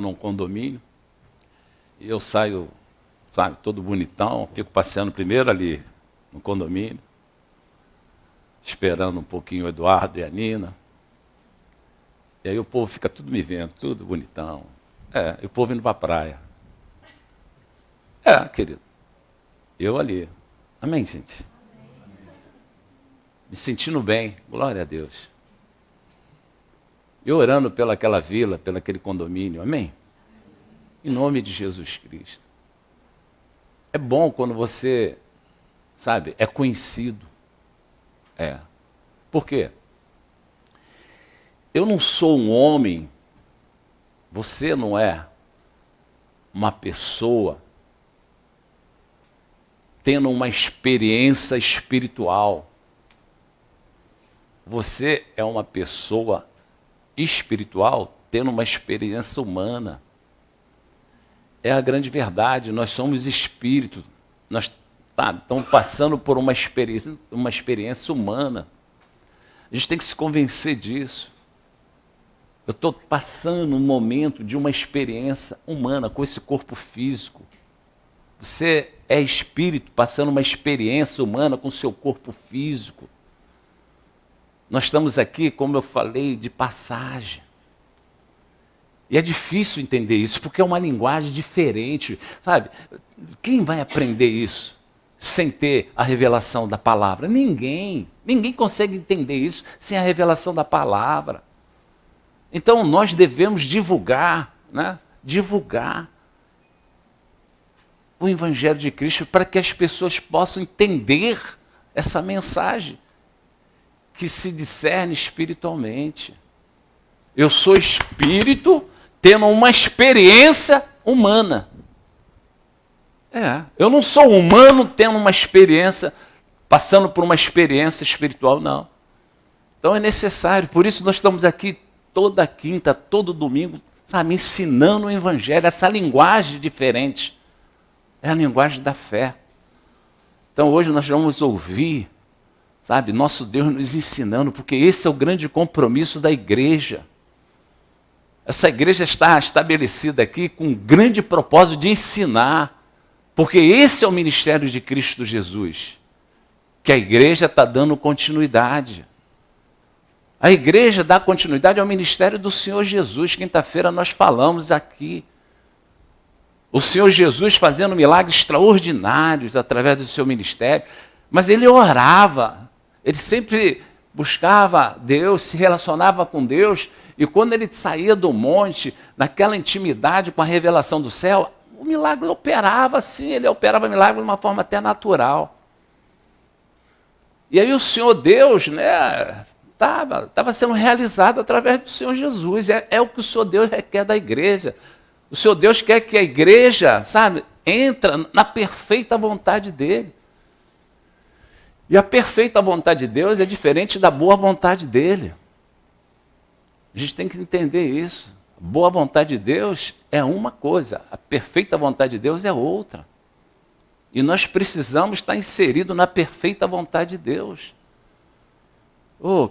num condomínio, e eu saio, sabe, todo bonitão, fico passeando primeiro ali no condomínio, esperando um pouquinho o Eduardo e a Nina. E aí o povo fica tudo me vendo, tudo bonitão. E o povo indo para a praia. Querido, eu ali. Amém, gente? Me sentindo bem, glória a Deus. E orando pelaquela vila, pelaquele condomínio, amém? Em nome de Jesus Cristo. É bom quando você, sabe, é conhecido. Por quê? Eu não sou um homem, você não é uma pessoa tendo uma experiência espiritual. Você é uma pessoa espiritual tendo uma experiência humana. É a grande verdade, nós somos espíritos, nós estamos passando por uma experiência humana. A gente tem que se convencer disso. Eu estou passando um momento de uma experiência humana com esse corpo físico. Você é espírito passando uma experiência humana com o seu corpo físico. Nós estamos aqui, como eu falei, de passagem. E é difícil entender isso, porque é uma linguagem diferente, sabe? Quem vai aprender isso sem ter a revelação da palavra? Ninguém. Ninguém consegue entender isso sem a revelação da palavra. Então nós devemos divulgar, né? Divulgar o Evangelho de Cristo para que as pessoas possam entender essa mensagem que se discerne espiritualmente. Eu sou espírito tendo uma experiência humana. Eu não sou humano tendo uma experiência, passando por uma experiência espiritual, não. Então é necessário, por isso nós estamos aqui toda quinta, todo domingo, sabe, ensinando o Evangelho, essa linguagem diferente. É a linguagem da fé. Então hoje nós vamos ouvir, sabe, nosso Deus nos ensinando, porque esse é o grande compromisso da igreja. Essa igreja está estabelecida aqui com um grande propósito de ensinar, porque esse é o ministério de Cristo Jesus, que a igreja está dando continuidade. A igreja dá continuidade ao ministério do Senhor Jesus. Quinta-feira nós falamos aqui. O Senhor Jesus fazendo milagres extraordinários através do seu ministério, mas ele orava, ele sempre buscava Deus, se relacionava com Deus, e quando ele saía do monte, naquela intimidade com a revelação do céu, o milagre operava assim, ele operava milagre de uma forma até natural. E aí o Senhor Deus, né, estava sendo realizado através do Senhor Jesus, é o que o Senhor Deus requer da igreja. O Senhor Deus quer que a igreja, sabe, entra na perfeita vontade dele. E a perfeita vontade de Deus é diferente da boa vontade dele. A gente tem que entender isso. A boa vontade de Deus é uma coisa, a perfeita vontade de Deus é outra. E nós precisamos estar inseridos na perfeita vontade de Deus.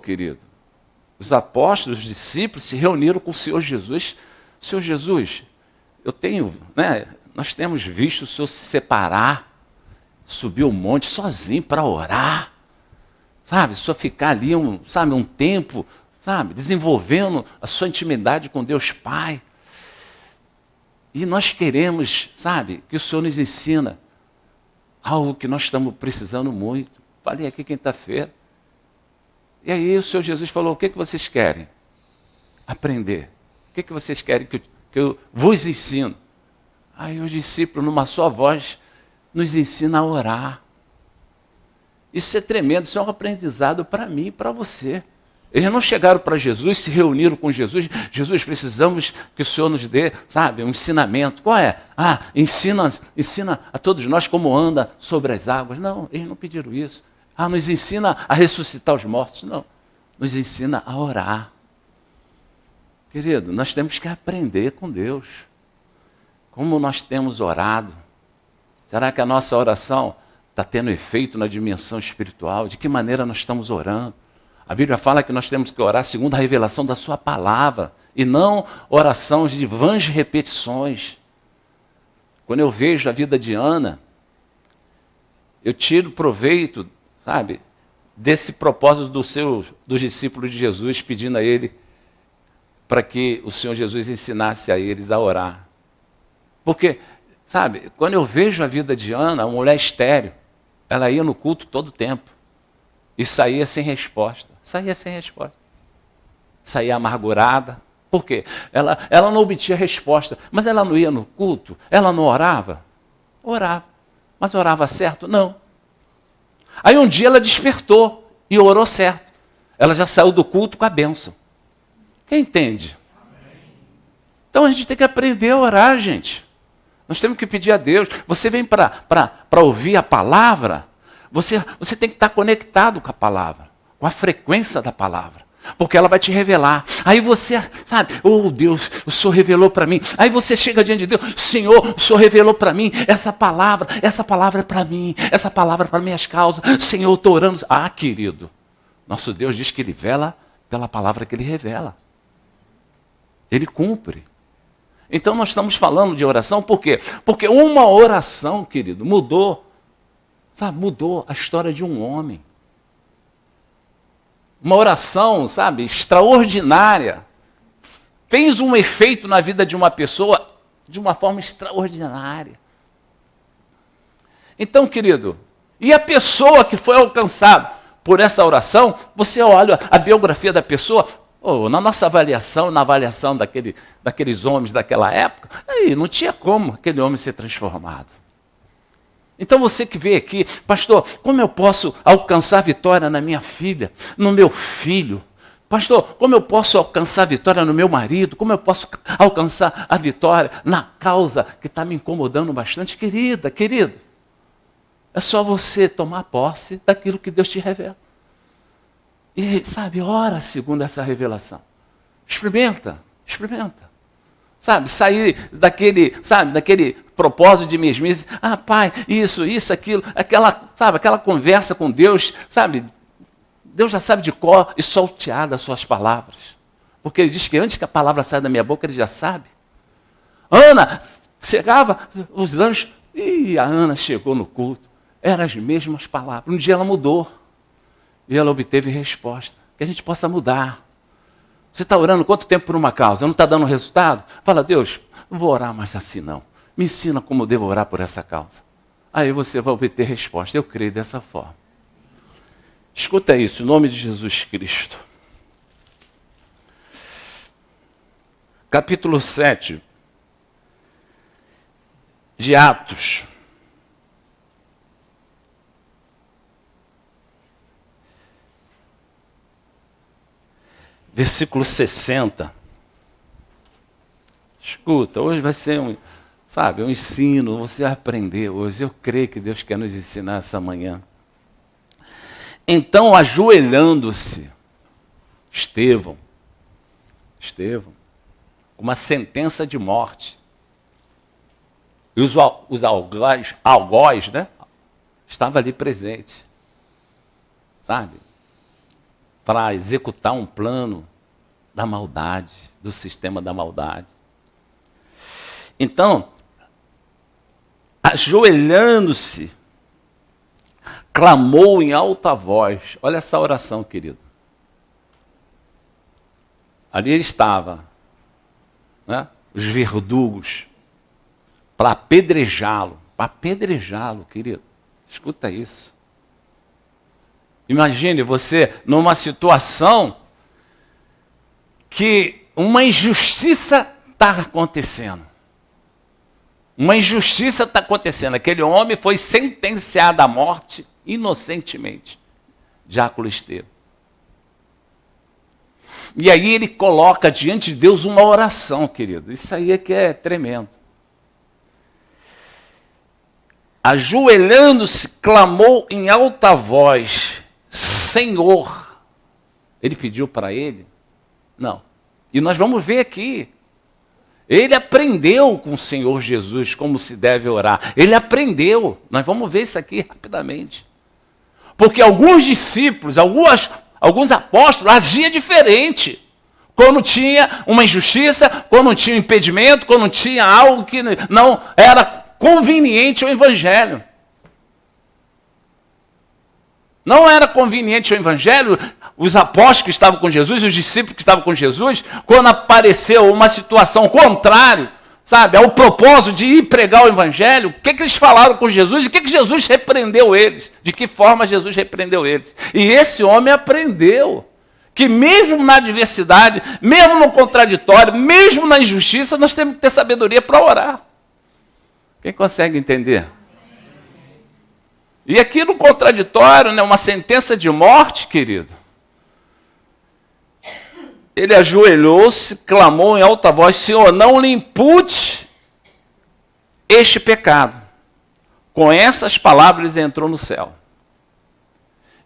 Querido, os apóstolos, os discípulos se reuniram com o Senhor Jesus. Senhor Jesus, nós temos visto o Senhor se separar, subir o monte sozinho para orar, sabe? Só ficar ali um tempo, sabe? Desenvolvendo a sua intimidade com Deus Pai. E nós queremos, sabe, que o Senhor nos ensina algo que nós estamos precisando muito. Falei aqui quinta-feira. E aí o Senhor Jesus falou, o que vocês querem? Aprender. O que vocês querem que eu vos ensino? Aí os discípulos, numa só voz, nos ensina a orar. Isso é tremendo, isso é um aprendizado para mim e para você. Eles não chegaram para Jesus, se reuniram com Jesus. Jesus, precisamos que o Senhor nos dê, sabe, um ensinamento. Qual é? Ensina a todos nós como anda sobre as águas. Não, eles não pediram isso. Nos ensina a ressuscitar os mortos. Não, nos ensina a orar. Querido, nós temos que aprender com Deus. Como nós temos orado? Será que a nossa oração está tendo efeito na dimensão espiritual? De que maneira nós estamos orando? A Bíblia fala que nós temos que orar segundo a revelação da sua palavra, e não orações de vãs repetições. Quando eu vejo a vida de Ana, eu tiro proveito, sabe, desse propósito dos discípulos de Jesus, pedindo a ele para que o Senhor Jesus ensinasse a eles a orar. Porque, sabe, quando eu vejo a vida de Ana, uma mulher estéril, ela ia no culto todo o tempo e saía sem resposta. Saía amargurada. Por quê? Ela não obtinha resposta, mas ela não ia no culto, ela não orava? Orava. Mas orava certo? Não. Aí um dia ela despertou e orou certo. Ela já saiu do culto com a bênção. Quem entende? Então a gente tem que aprender a orar, gente. Nós temos que pedir a Deus. Você vem para ouvir a palavra, você tem que estar conectado com a palavra, com a frequência da palavra, porque ela vai te revelar. Aí você, sabe, oh Deus, o Senhor revelou para mim. Aí você chega diante de Deus, Senhor, o Senhor revelou para mim essa palavra é para mim, essa palavra é para minhas causas. Senhor, eu estou orando. Ah, querido, nosso Deus diz que Ele vela pela palavra que Ele revela. Ele cumpre. Então nós estamos falando de oração, por quê? Porque uma oração, querido, mudou a história de um homem. Uma oração, sabe, extraordinária, fez um efeito na vida de uma pessoa de uma forma extraordinária. Então, querido, e a pessoa que foi alcançada por essa oração, você olha a biografia da pessoa, na nossa avaliação, na avaliação daqueles homens daquela época, aí não tinha como aquele homem ser transformado. Então você que veio aqui, pastor, como eu posso alcançar vitória na minha filha, no meu filho? Pastor, como eu posso alcançar vitória no meu marido? Como eu posso alcançar a vitória na causa que está me incomodando bastante? Querido, é só você tomar posse daquilo que Deus te revela. E, sabe, ora segundo essa revelação. Experimenta. Sabe, sair daquele propósito de mesmice. Ah, pai, isso, aquilo, aquela conversa com Deus, sabe? Deus já sabe de cor e salteado as suas palavras. Porque Ele diz que antes que a palavra saia da minha boca, Ele já sabe. Ana, chegava, os anjos, e a Ana chegou no culto. Eram as mesmas palavras. Um dia ela mudou. E ela obteve resposta. Que a gente possa mudar. Você está orando quanto tempo por uma causa? Não está dando resultado? Fala, Deus, não vou orar mais assim não. Me ensina como eu devo orar por essa causa. Aí você vai obter resposta. Eu creio dessa forma. Escuta isso, em nome de Jesus Cristo. Capítulo 7 de Atos. Versículo 60. Escuta, hoje vai ser um ensino, você vai aprender hoje. Eu creio que Deus quer nos ensinar essa manhã. Então, ajoelhando-se, Estevão, com uma sentença de morte. E os algozes, né? Estavam ali presentes. Sabe? Para executar um plano da maldade, do sistema da maldade. Então, ajoelhando-se, clamou em alta voz. Olha essa oração, querido. Ali ele estava, né? Os verdugos, para apedrejá-lo, querido. Escuta isso. Imagine você numa situação que uma injustiça está acontecendo. Aquele homem foi sentenciado à morte inocentemente. Diácono Estevão. E aí ele coloca diante de Deus uma oração, querido. Isso aí é que é tremendo. Ajoelhando-se, clamou em alta voz: Senhor. Ele pediu para ele? Não. E nós vamos ver aqui. Ele aprendeu com o Senhor Jesus como se deve orar. Ele aprendeu. Nós vamos ver isso aqui rapidamente. Porque alguns discípulos, Alguns apóstolos agiam diferente. Quando tinha uma injustiça, quando tinha um impedimento, quando tinha algo que não era conveniente ao evangelho. Não era conveniente ao evangelho, os apóstolos que estavam com Jesus, os discípulos que estavam com Jesus, quando apareceu uma situação contrária, sabe, ao propósito de ir pregar o evangelho, o que eles falaram com Jesus e o que Jesus repreendeu eles? De que forma Jesus repreendeu eles? E esse homem aprendeu que mesmo na adversidade, mesmo no contraditório, mesmo na injustiça, nós temos que ter sabedoria para orar. Quem consegue entender? E aqui no contraditório, né, uma sentença de morte, querido. Ele ajoelhou-se, clamou em alta voz: Senhor, não lhe impute este pecado. Com essas palavras ele entrou no céu.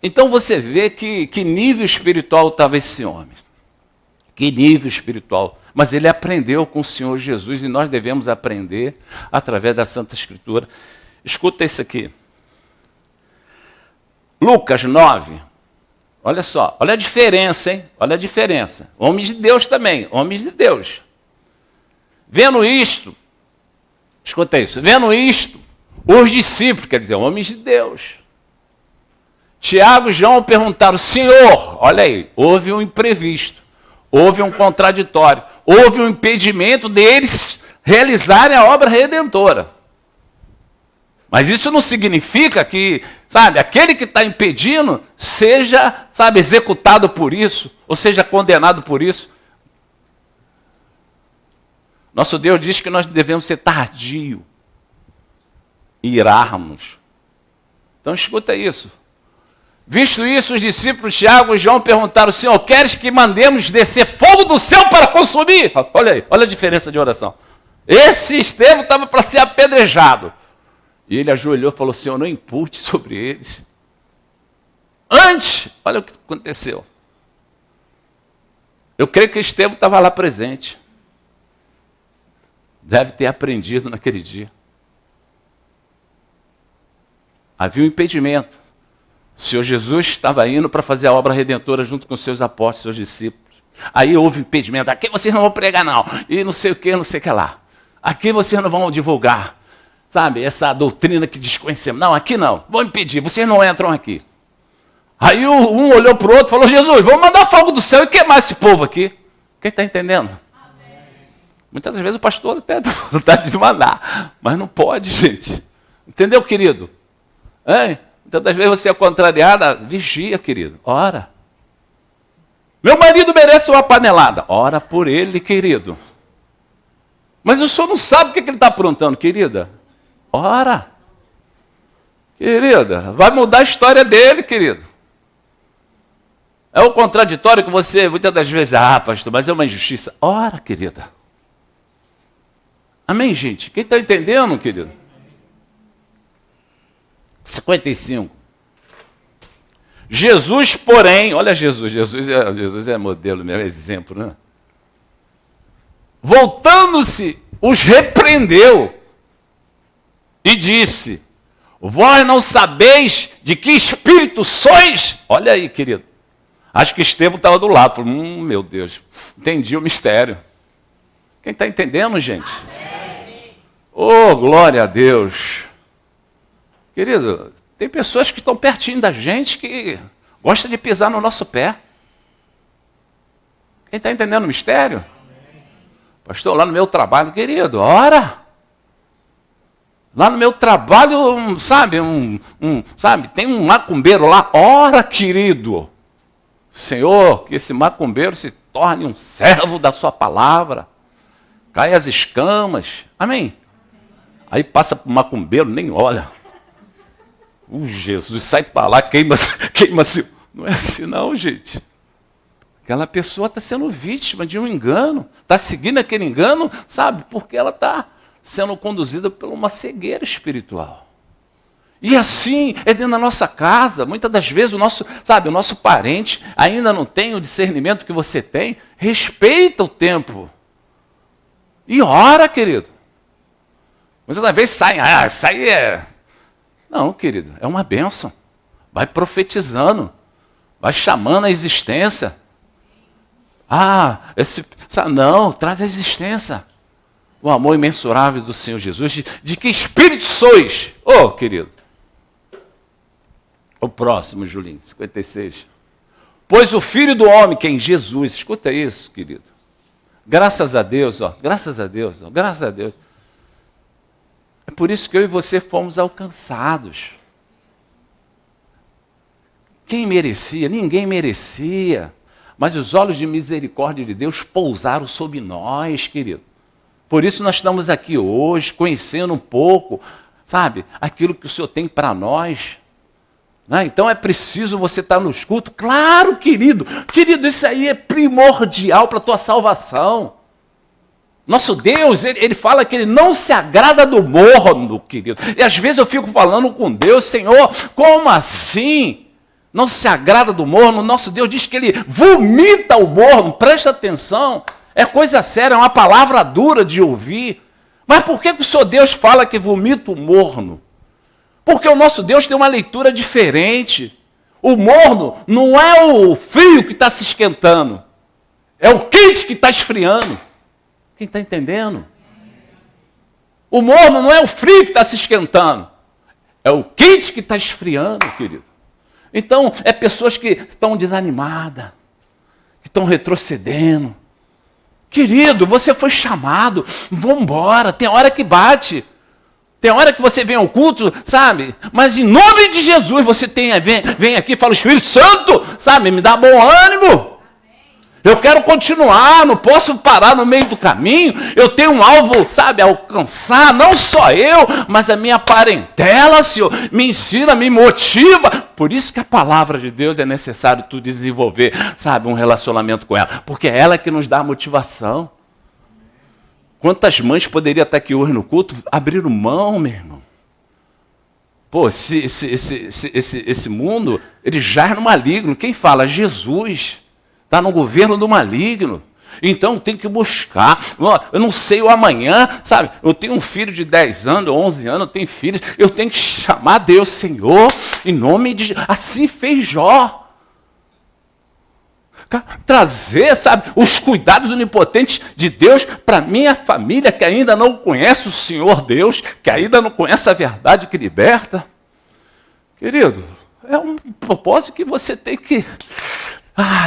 Então você vê que nível espiritual estava esse homem. Que nível espiritual. Mas ele aprendeu com o Senhor Jesus e nós devemos aprender através da Santa Escritura. Escuta isso aqui. Lucas 9. Olha só, olha a diferença, hein? Olha a diferença. Homens de Deus também, homens de Deus. Vendo isto, escuta isso, vendo isto, os discípulos, quer dizer, homens de Deus, Tiago e João perguntaram: Senhor, olha aí, houve um imprevisto, houve um contraditório, houve um impedimento deles realizarem a obra redentora. Mas isso não significa que, sabe, aquele que está impedindo seja, sabe, executado por isso, ou seja condenado por isso. Nosso Deus diz que nós devemos ser tardios, irarmos. Então escuta isso. Visto isso, os discípulos Tiago e João perguntaram: Senhor, queres que mandemos descer fogo do céu para consumir? Olha aí, olha a diferença de oração. Esse Estevão estava para ser apedrejado. E ele ajoelhou e falou: Senhor, não impute sobre eles. Antes, olha o que aconteceu. Eu creio que Estevão estava lá presente. Deve ter aprendido naquele dia. Havia um impedimento. O Senhor Jesus estava indo para fazer a obra redentora junto com os seus apóstolos, seus discípulos. Aí houve impedimento. Aqui vocês não vão pregar, não. E não sei o que, não sei o que lá. Aqui vocês não vão divulgar, sabe, essa doutrina que desconhecemos. Não, aqui não. Vou impedir. Vocês não entram aqui. Aí um olhou para o outro e falou: Jesus, vamos mandar fogo do céu e queimar esse povo aqui. Quem está entendendo? Amém. Muitas vezes o pastor até dá vontade de mandar. Mas não pode, gente. Entendeu, querido? Hein? Tantas vezes você é contrariada, vigia, querido, ora. Meu marido merece uma panelada, ora por ele, querido. Mas o senhor não sabe o que ele está aprontando, querida. Ora. Querida, vai mudar a história dele, querido. É o contraditório que você, muitas das vezes, pastor, mas é uma injustiça. Ora, querida. Amém, gente? Quem está entendendo, querido? 55. Jesus, porém, olha Jesus é modelo mesmo, exemplo, né? Voltando-se, os repreendeu e disse: vós não sabeis de que espírito sois? Olha aí, querido. Acho que Estevão estava do lado. Falou: meu Deus, entendi o mistério. Quem está entendendo, gente? Oh, glória a Deus. Querido, tem pessoas que estão pertinho da gente que gostam de pisar no nosso pé. Quem está entendendo o mistério? Pastor, lá no meu trabalho, querido, ora. Lá no meu trabalho, sabe, tem um macumbeiro lá, ora, querido. Senhor, que esse macumbeiro se torne um servo da sua palavra. Cai as escamas. Amém? Aí passa para o macumbeiro, nem olha. Jesus, sai para lá, queima-se. Não é assim não, gente. Aquela pessoa está sendo vítima de um engano. Está seguindo aquele engano, sabe? Porque ela está sendo conduzida por uma cegueira espiritual. E assim é dentro da nossa casa. Muitas das vezes o nosso parente ainda não tem o discernimento que você tem. Respeita o tempo. E ora, querido. Muitas das vezes saem, isso aí é... Não, querido, é uma bênção. Vai profetizando. Vai chamando a existência. Não, traz a existência. O amor imensurável do Senhor Jesus. De que espírito sois? Querido. O próximo, Julinho, 56. Pois o Filho do Homem, que é em Jesus, escuta isso, querido. Graças a Deus, graças a Deus, graças a Deus. É por isso que eu e você fomos alcançados. Quem merecia? Ninguém merecia. Mas os olhos de misericórdia de Deus pousaram sobre nós, querido. Por isso nós estamos aqui hoje, conhecendo um pouco, sabe, aquilo que o Senhor tem para nós. Então é preciso você estar nos cultos. Claro, querido. Querido, isso aí é primordial para a tua salvação. Nosso Deus, ele fala que ele não se agrada do morno, querido. E às vezes eu fico falando com Deus, Senhor, como assim? Não se agrada do morno? Nosso Deus diz que ele vomita o morno. Presta atenção. É coisa séria, é uma palavra dura de ouvir. Mas por que o seu Deus fala que vomita o morno? Porque o nosso Deus tem uma leitura diferente. O morno não é o frio que está se esquentando. É o quente que está esfriando. Quem está entendendo? O morno não é o frio que está se esquentando. É o quente que está esfriando, querido. Então, é pessoas que estão desanimadas, que estão retrocedendo. Querido, você foi chamado, vamos embora, tem hora que bate. Tem hora que você vem ao culto, sabe? Mas em nome de Jesus você vem aqui e fala, Espírito Santo, sabe? Me dá bom ânimo. Eu quero continuar, não posso parar no meio do caminho. Eu tenho um alvo, sabe, a alcançar, não só eu, mas a minha parentela, Senhor. Me ensina, me motiva. Por isso que a palavra de Deus é necessário tu desenvolver, sabe, um relacionamento com ela. Porque é ela que nos dá a motivação. Quantas mães poderiam estar aqui hoje no culto, abriram mão, meu irmão? Pô, esse mundo, ele jaz no maligno. Quem fala? Jesus. Está no governo do maligno. Então tem que buscar. Eu não sei o amanhã, sabe? Eu tenho um filho de 10 anos, 11 anos, eu tenho filhos. Eu tenho que chamar Deus, Senhor, em nome de Jesus. Assim fez Jó. Trazer, sabe, os cuidados onipotentes de Deus para minha família que ainda não conhece o Senhor Deus, que ainda não conhece a verdade que liberta. Querido, é um propósito que você tem que...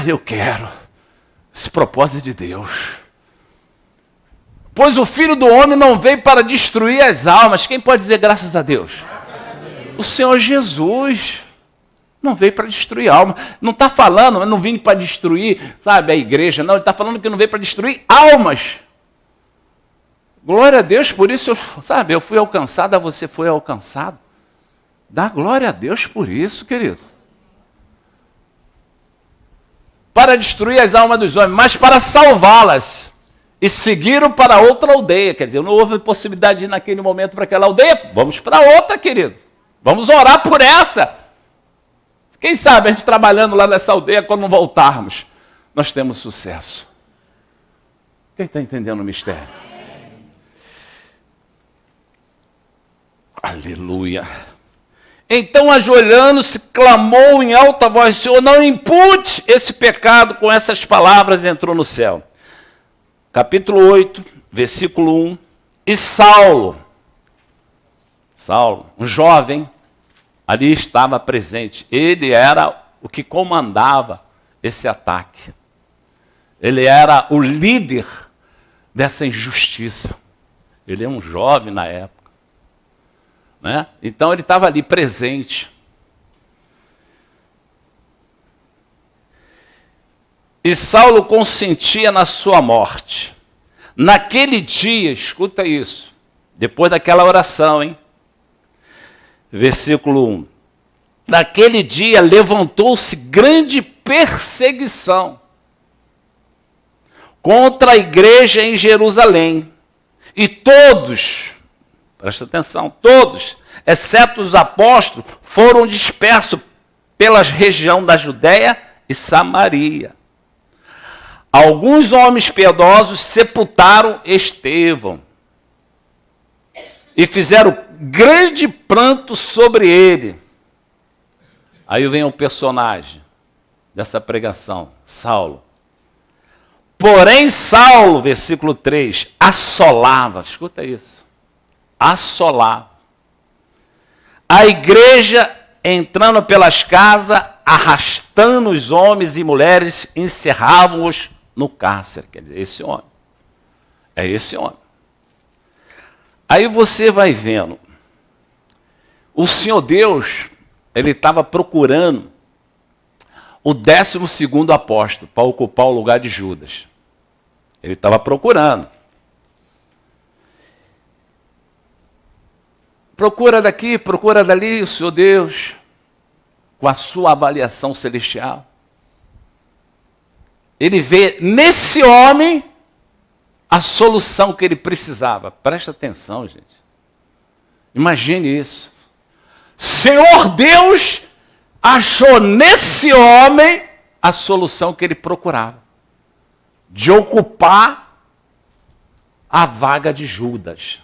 eu quero esse propósito de Deus. Pois o Filho do Homem não veio para destruir as almas. Quem pode dizer graças a Deus? Graças a Deus. O Senhor Jesus não veio para destruir alma. Não está falando, eu não vim para destruir, sabe, a igreja. Não, ele está falando que não veio para destruir almas. Glória a Deus, por isso, eu fui alcançado, você foi alcançado. Dá glória a Deus por isso, querido. Para destruir as almas dos homens, mas para salvá-las. E seguiram para outra aldeia. Quer dizer, não houve possibilidade de ir naquele momento para aquela aldeia. Vamos para outra, querido. Vamos orar por essa. Quem sabe a gente trabalhando lá nessa aldeia, quando voltarmos, nós temos sucesso. Quem está entendendo o mistério? Aleluia. Então, ajoelhando-se, clamou em alta voz, Senhor, não impute esse pecado. Com essas palavras entrou no céu. Capítulo 8, versículo 1. E Saulo, um jovem, ali estava presente. Ele era o que comandava esse ataque. Ele era o líder dessa injustiça. Ele é um jovem na época. Né? Então ele estava ali presente. E Saulo consentia na sua morte. Naquele dia, escuta isso, depois daquela oração, hein? Versículo 1. Naquele dia levantou-se grande perseguição contra a igreja em Jerusalém. E todos, presta atenção, todos, exceto os apóstolos, foram dispersos pela região da Judéia e Samaria. Alguns homens piedosos sepultaram Estevão e fizeram grande pranto sobre ele. Aí vem o personagem, dessa pregação, Saulo. Porém, Saulo, versículo 3, assolava, escuta isso, assolava a igreja, entrando pelas casas, arrastando os homens e mulheres, encerravam-os no cárcere. Quer dizer, esse homem. É esse homem. Aí você vai vendo. O Senhor Deus, ele estava procurando o 12º apóstolo para ocupar o lugar de Judas. Ele estava procurando. Procura daqui, procura dali, o Senhor Deus, com a sua avaliação celestial. Ele vê nesse homem a solução que ele precisava. Presta atenção, gente. Imagine isso. Senhor Deus achou nesse homem a solução que ele procurava. De ocupar a vaga de Judas.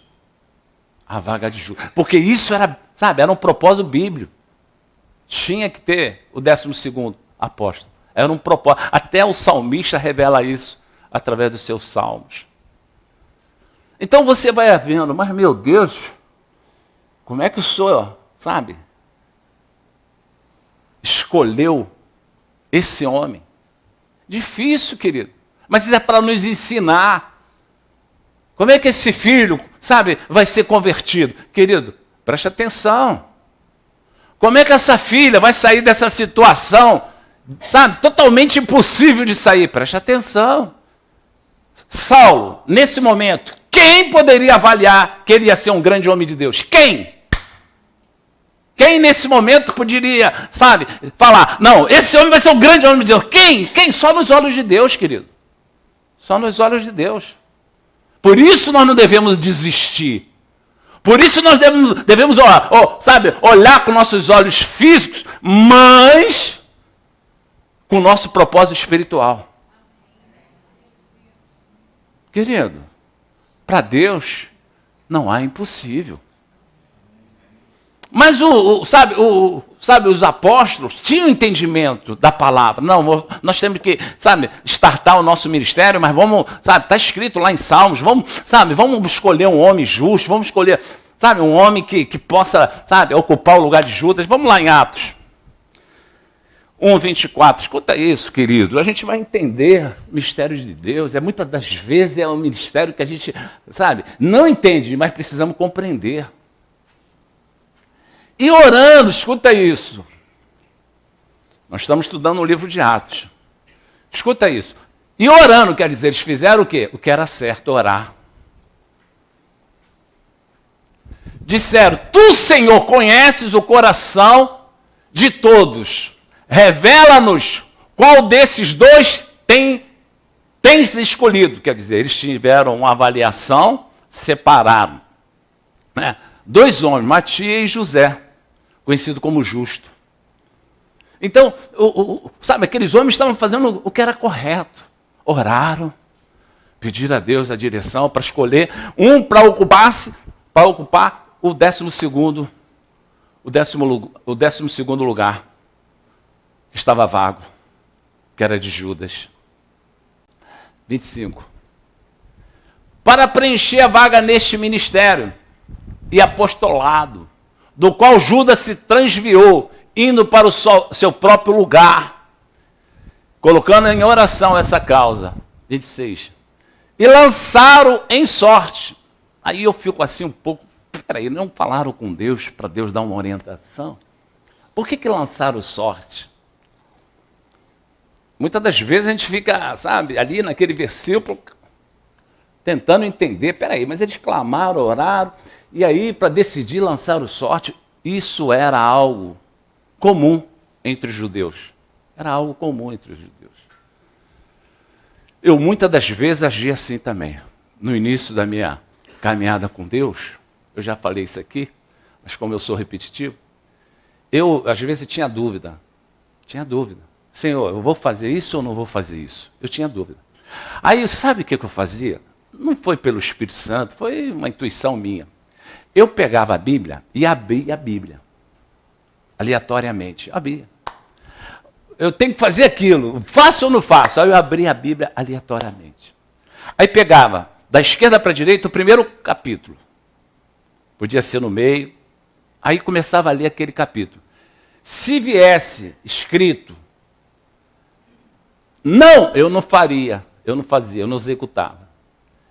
A vaga de Judas. Porque isso era, sabe, era um propósito bíblico. Tinha que ter o 12º apóstolo. Era um propósito. Até o salmista revela isso através dos seus salmos. Então você vai vendo, mas meu Deus, como é que o Senhor, sabe, escolheu esse homem? Difícil, querido. Mas isso é para nos ensinar. Como é que esse filho, sabe, vai ser convertido? Querido, preste atenção. Como é que essa filha vai sair dessa situação, sabe, totalmente impossível de sair? Preste atenção. Saulo, nesse momento, quem poderia avaliar que ele ia ser um grande homem de Deus? Quem? Quem nesse momento poderia, sabe, falar, não, esse homem vai ser um grande homem de Deus? Quem? Quem? Só nos olhos de Deus, querido. Só nos olhos de Deus. Por isso nós não devemos desistir. Por isso nós devemos sabe, olhar com nossos olhos físicos, mas com o nosso propósito espiritual. Querido, para Deus não há impossível. Mas sabe, os apóstolos tinham entendimento da palavra. Não, nós temos que, sabe, startar o nosso ministério, mas vamos, sabe, está escrito lá em Salmos, vamos escolher um homem justo, vamos escolher, sabe, um homem que possa, sabe, ocupar o lugar de Judas. Vamos lá em Atos 1:24. Escuta isso, querido. A gente vai entender mistérios de Deus. Muitas das vezes é um mistério que a gente, sabe, não entende, mas precisamos compreender. E orando, escuta isso. Nós estamos estudando o livro de Atos. Escuta isso. E orando, quer dizer, eles fizeram o quê? O que era certo, orar. Disseram, tu, Senhor, conheces o coração de todos. Revela-nos qual desses dois tens escolhido. Quer dizer, eles tiveram uma avaliação, separaram. Né? 2 homens, Matias e José, conhecido como justo. Então, sabe, aqueles homens estavam fazendo o que era correto. Oraram, pediram a Deus a direção para escolher um para ocupar o 12º lugar, que estava vago, que era de Judas. 25. Para preencher a vaga neste ministério e apostolado, do qual Judas se transviou, indo para o seu próprio lugar, colocando em oração essa causa. 26. E lançaram em sorte. Aí eu fico assim um pouco, peraí, não falaram com Deus para Deus dar uma orientação? Por que lançaram sorte? Muitas das vezes a gente fica, sabe, ali naquele versículo, tentando entender, peraí, mas eles clamaram, oraram, e aí para decidir lançar o sorte, isso era algo comum entre os judeus. Era algo comum entre os judeus. Eu muitas das vezes agi assim também. No início da minha caminhada com Deus, eu já falei isso aqui, mas como eu sou repetitivo, eu às vezes tinha dúvida. Senhor, eu vou fazer isso ou não vou fazer isso? Eu tinha dúvida. Aí sabe o que eu fazia? Não foi pelo Espírito Santo, foi uma intuição minha. Eu pegava a Bíblia e abria a Bíblia. Aleatoriamente, abria. eu tenho que fazer aquilo, faço ou não faço? Aí eu abri a Bíblia aleatoriamente. Aí pegava da esquerda para a direita o primeiro capítulo. Podia ser no meio. Aí começava a ler aquele capítulo. Se viesse escrito, não, eu não faria, eu não fazia, eu não executava.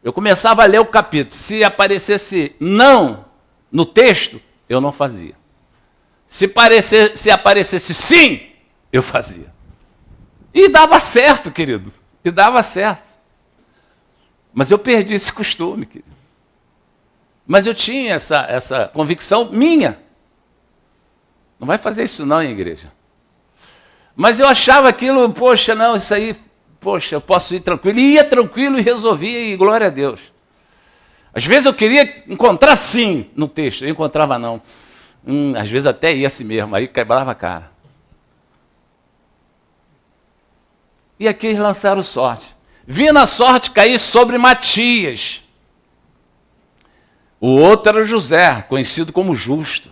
Eu começava a ler o capítulo. Se aparecesse não no texto, eu não fazia. Se aparecesse sim, eu fazia. E dava certo, querido. E dava certo. Mas eu perdi esse costume, querido. Mas eu tinha essa convicção minha. Não vai fazer isso não, hein, igreja. Mas eu achava aquilo, poxa, não, isso aí, poxa, eu posso ir tranquilo. E ia tranquilo e resolvia, e glória a Deus. Às vezes eu queria encontrar sim no texto, eu encontrava não. Às vezes até ia assim mesmo, aí quebrava a cara. E aqui eles lançaram sorte. Vi na sorte cair sobre Matias. O outro era José, conhecido como Justo.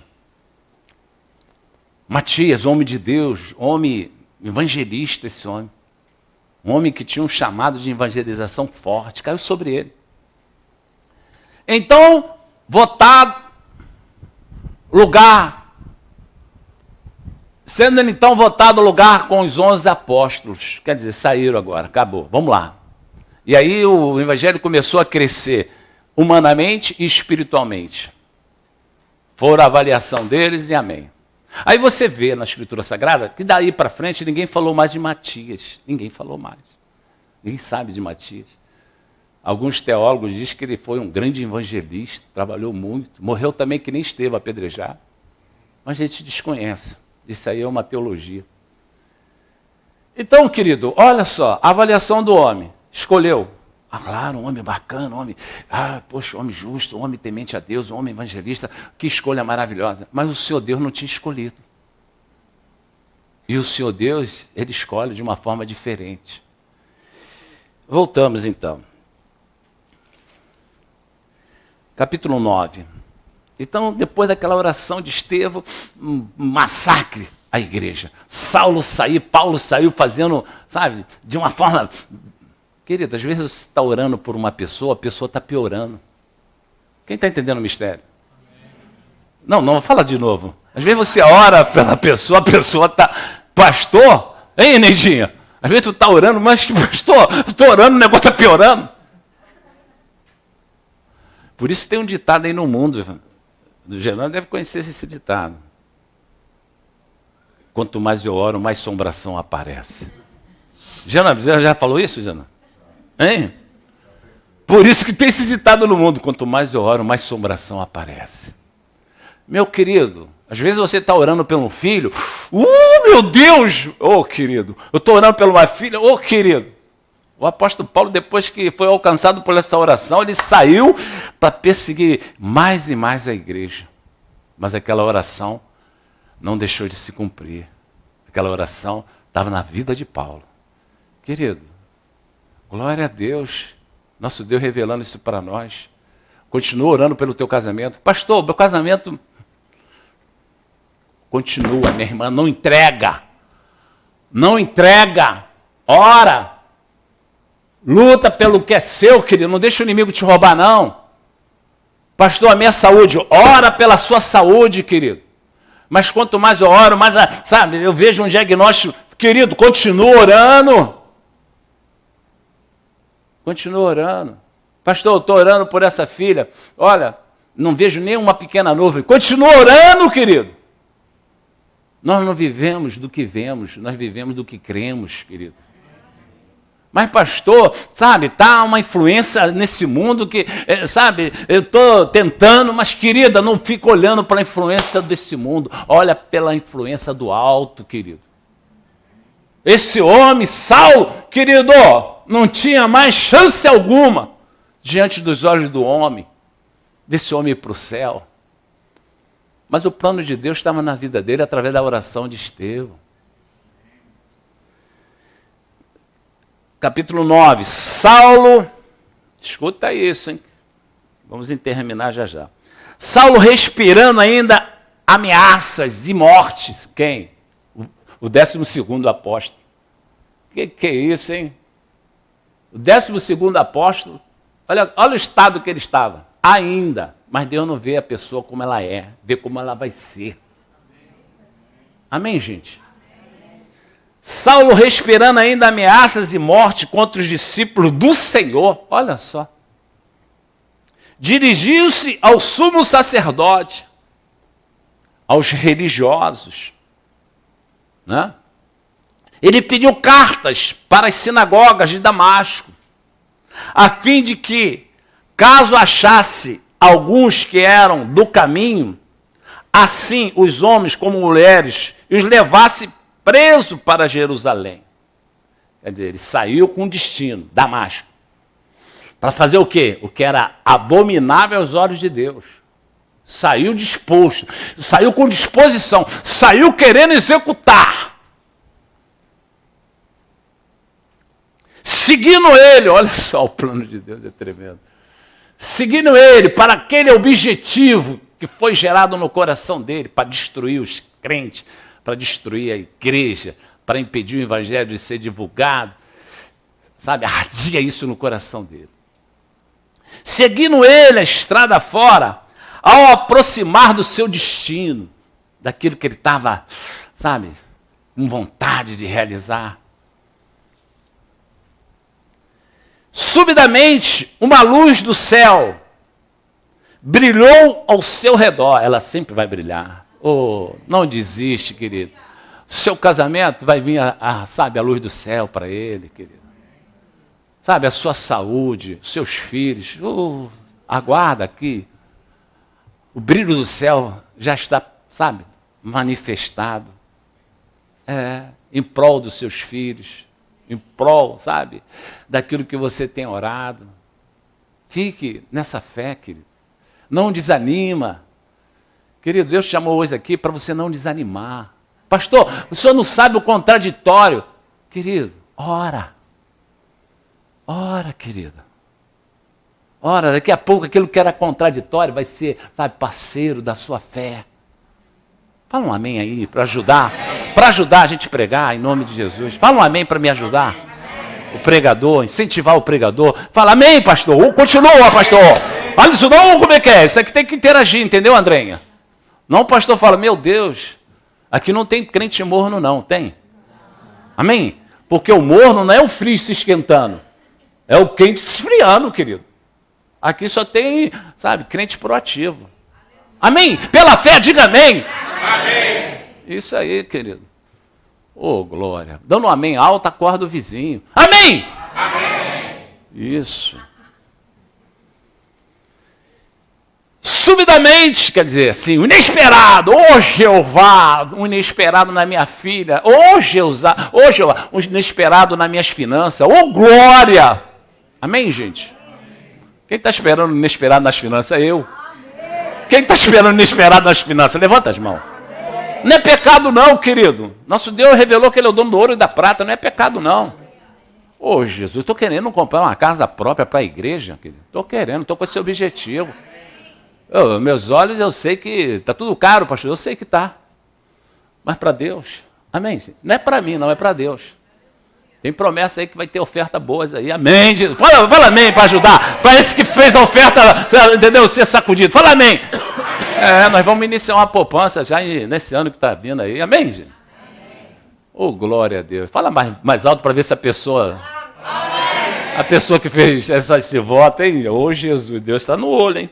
Matias, homem de Deus, homem evangelista esse homem. Um homem que tinha um chamado de evangelização forte, caiu sobre ele. Então, votado, lugar, sendo ele então votado lugar com os 11 apóstolos. Quer dizer, saíram agora, acabou, vamos lá. E aí o evangelho começou a crescer humanamente e espiritualmente. Foram a avaliação deles e amém. Aí você vê na Escritura Sagrada que daí para frente ninguém falou mais de Matias. Ninguém falou mais. Ninguém sabe de Matias. Alguns teólogos dizem que ele foi um grande evangelista, trabalhou muito, morreu também que nem Estevão apedrejado. Mas a gente desconhece. Isso aí é uma teologia. Então, querido, olha só, a avaliação do homem. Escolheu. Ah, claro, um homem bacana, um homem, poxa, um homem justo, um homem temente a Deus, um homem evangelista, que escolha maravilhosa. Mas o Senhor Deus não tinha escolhido. E o Senhor Deus, Ele escolhe de uma forma diferente. Voltamos então. Capítulo 9. Então, depois daquela oração de Estevão, um massacre à igreja. Saulo saiu, Paulo saiu fazendo, sabe, de uma forma... Querido, às vezes você está orando por uma pessoa, a pessoa está piorando. Quem está entendendo o mistério? Não, fala de novo. Às vezes você ora pela pessoa, a pessoa está... Pastor? Hein, Neidinha? Às vezes tu está orando, mas que pastor, estou orando, o negócio está piorando. Por isso tem um ditado aí no mundo. O Gerando deve conhecer esse ditado. Quanto mais eu oro, mais assombração aparece. Gerando, você já falou isso, Gerando? Hein? Por isso que tem esse ditado no mundo. Quanto mais eu oro, mais assombração aparece. Meu querido, às vezes você está orando pelo filho. Meu Deus! Querido. Eu estou orando pela uma filha. Querido. O apóstolo Paulo, depois que foi alcançado por essa oração, ele saiu para perseguir mais e mais a igreja. Mas aquela oração não deixou de se cumprir. Aquela oração estava na vida de Paulo. Querido, glória a Deus. Nosso Deus revelando isso para nós. Continua orando pelo teu casamento. Pastor, meu casamento... Continua, minha irmã, não entrega. Não entrega. Ora. Luta pelo que é seu, querido. Não deixa o inimigo te roubar, não. Pastor, a minha saúde. Ora pela sua saúde, querido. Mas quanto mais eu oro, mais, sabe, eu vejo um diagnóstico. Querido, continua orando. Continua orando. Pastor, eu estou orando por essa filha. Olha, não vejo nenhuma pequena nuvem. Continua orando, querido. Nós não vivemos do que vemos, nós vivemos do que cremos, querido. Mas, pastor, sabe, está uma influência nesse mundo que, sabe, eu estou tentando, mas, querida, não fica olhando para a influência desse mundo. Olha pela influência do alto, querido. Esse homem, Saulo, querido, não tinha mais chance alguma diante dos olhos do homem, desse homem ir para o céu. Mas o plano de Deus estava na vida dele através da oração de Estevão. Capítulo 9. Saulo, escuta isso, hein? Vamos terminar já já. Saulo respirando ainda ameaças de morte. Quem? O 12º apóstolo. Que é isso, hein? O 12º apóstolo, olha o estado que ele estava. Ainda. Mas Deus não vê a pessoa como ela é, vê como ela vai ser. Amém, gente? Saulo respirando ainda ameaças e morte contra os discípulos do Senhor. Olha só. Dirigiu-se ao sumo sacerdote, aos religiosos, né? Ele pediu cartas para as sinagogas de Damasco, a fim de que, caso achasse alguns que eram do caminho, assim os homens como mulheres, os levasse preso para Jerusalém. Quer dizer, ele saiu com destino, Damasco, para fazer o quê? O que era abominável aos olhos de Deus. Saiu disposto, saiu com disposição, saiu querendo executar. Seguindo ele, olha só, o plano de Deus é tremendo. Seguindo ele para aquele objetivo que foi gerado no coração dele, para destruir os crentes, para destruir a igreja, para impedir o evangelho de ser divulgado. Sabe, ardia isso no coração dele. Seguindo ele a estrada fora, ao aproximar do seu destino, daquilo que ele estava, sabe, com vontade de realizar. Subitamente, uma luz do céu brilhou ao seu redor. Ela sempre vai brilhar. Oh, não desiste, querido. O seu casamento vai vir, sabe, a luz do céu para ele, querido. Sabe, a sua saúde, os seus filhos. Aguarda aqui. O brilho do céu já está, sabe, manifestado. Em prol dos seus filhos. Em prol, sabe, daquilo que você tem orado. Fique nessa fé, querido. Não desanima. Querido, Deus te chamou hoje aqui para você não desanimar. Pastor, o senhor não sabe o contraditório. Querido, ora. Ora, querida. Ora, daqui a pouco aquilo que era contraditório vai ser, sabe, parceiro da sua fé. Fala um amém aí para ajudar. Para ajudar a gente a pregar em nome de Jesus. Fala um amém para me ajudar. O pregador, incentivar o pregador. Fala amém, pastor. Continua, pastor. Olha isso não, como é que é? Isso aqui tem que interagir, entendeu, Andrenha? Não o pastor fala, meu Deus, aqui não tem crente morno não, tem? Amém? Porque o morno não é o frio se esquentando. É o quente se esfriando, querido. Aqui só tem, sabe, crente proativo. Amém? Pela fé, diga amém. Amém. Isso aí, querido. Oh, glória. Dando um amém alto, acorda o vizinho. Amém. Amém. Isso. Subitamente, quer dizer assim, o inesperado, Jeová, o inesperado na minha filha, Jeová, o inesperado nas minhas finanças, glória. Amém, gente? Quem está esperando o inesperado nas finanças? Eu. Quem está esperando o inesperado nas finanças? Levanta as mãos. Não é pecado não, querido. Nosso Deus revelou que Ele é o dono do ouro e da prata, não é pecado não. Jesus, estou querendo comprar uma casa própria para a igreja, querido. Estou querendo, estou com esse objetivo. Meus olhos, eu sei que está tudo caro, pastor, eu sei que está. Mas para Deus, amém? Não é para mim, não, é para Deus. Tem promessa aí que vai ter oferta boas aí, amém? Fala amém para ajudar, para esse que fez a oferta, entendeu? Ser sacudido, fala amém. Nós vamos iniciar uma poupança já nesse ano que está vindo aí, amém, gente? Glória a Deus. Fala mais alto para ver se a pessoa que fez esse voto, hein? Jesus, Deus está no olho, hein?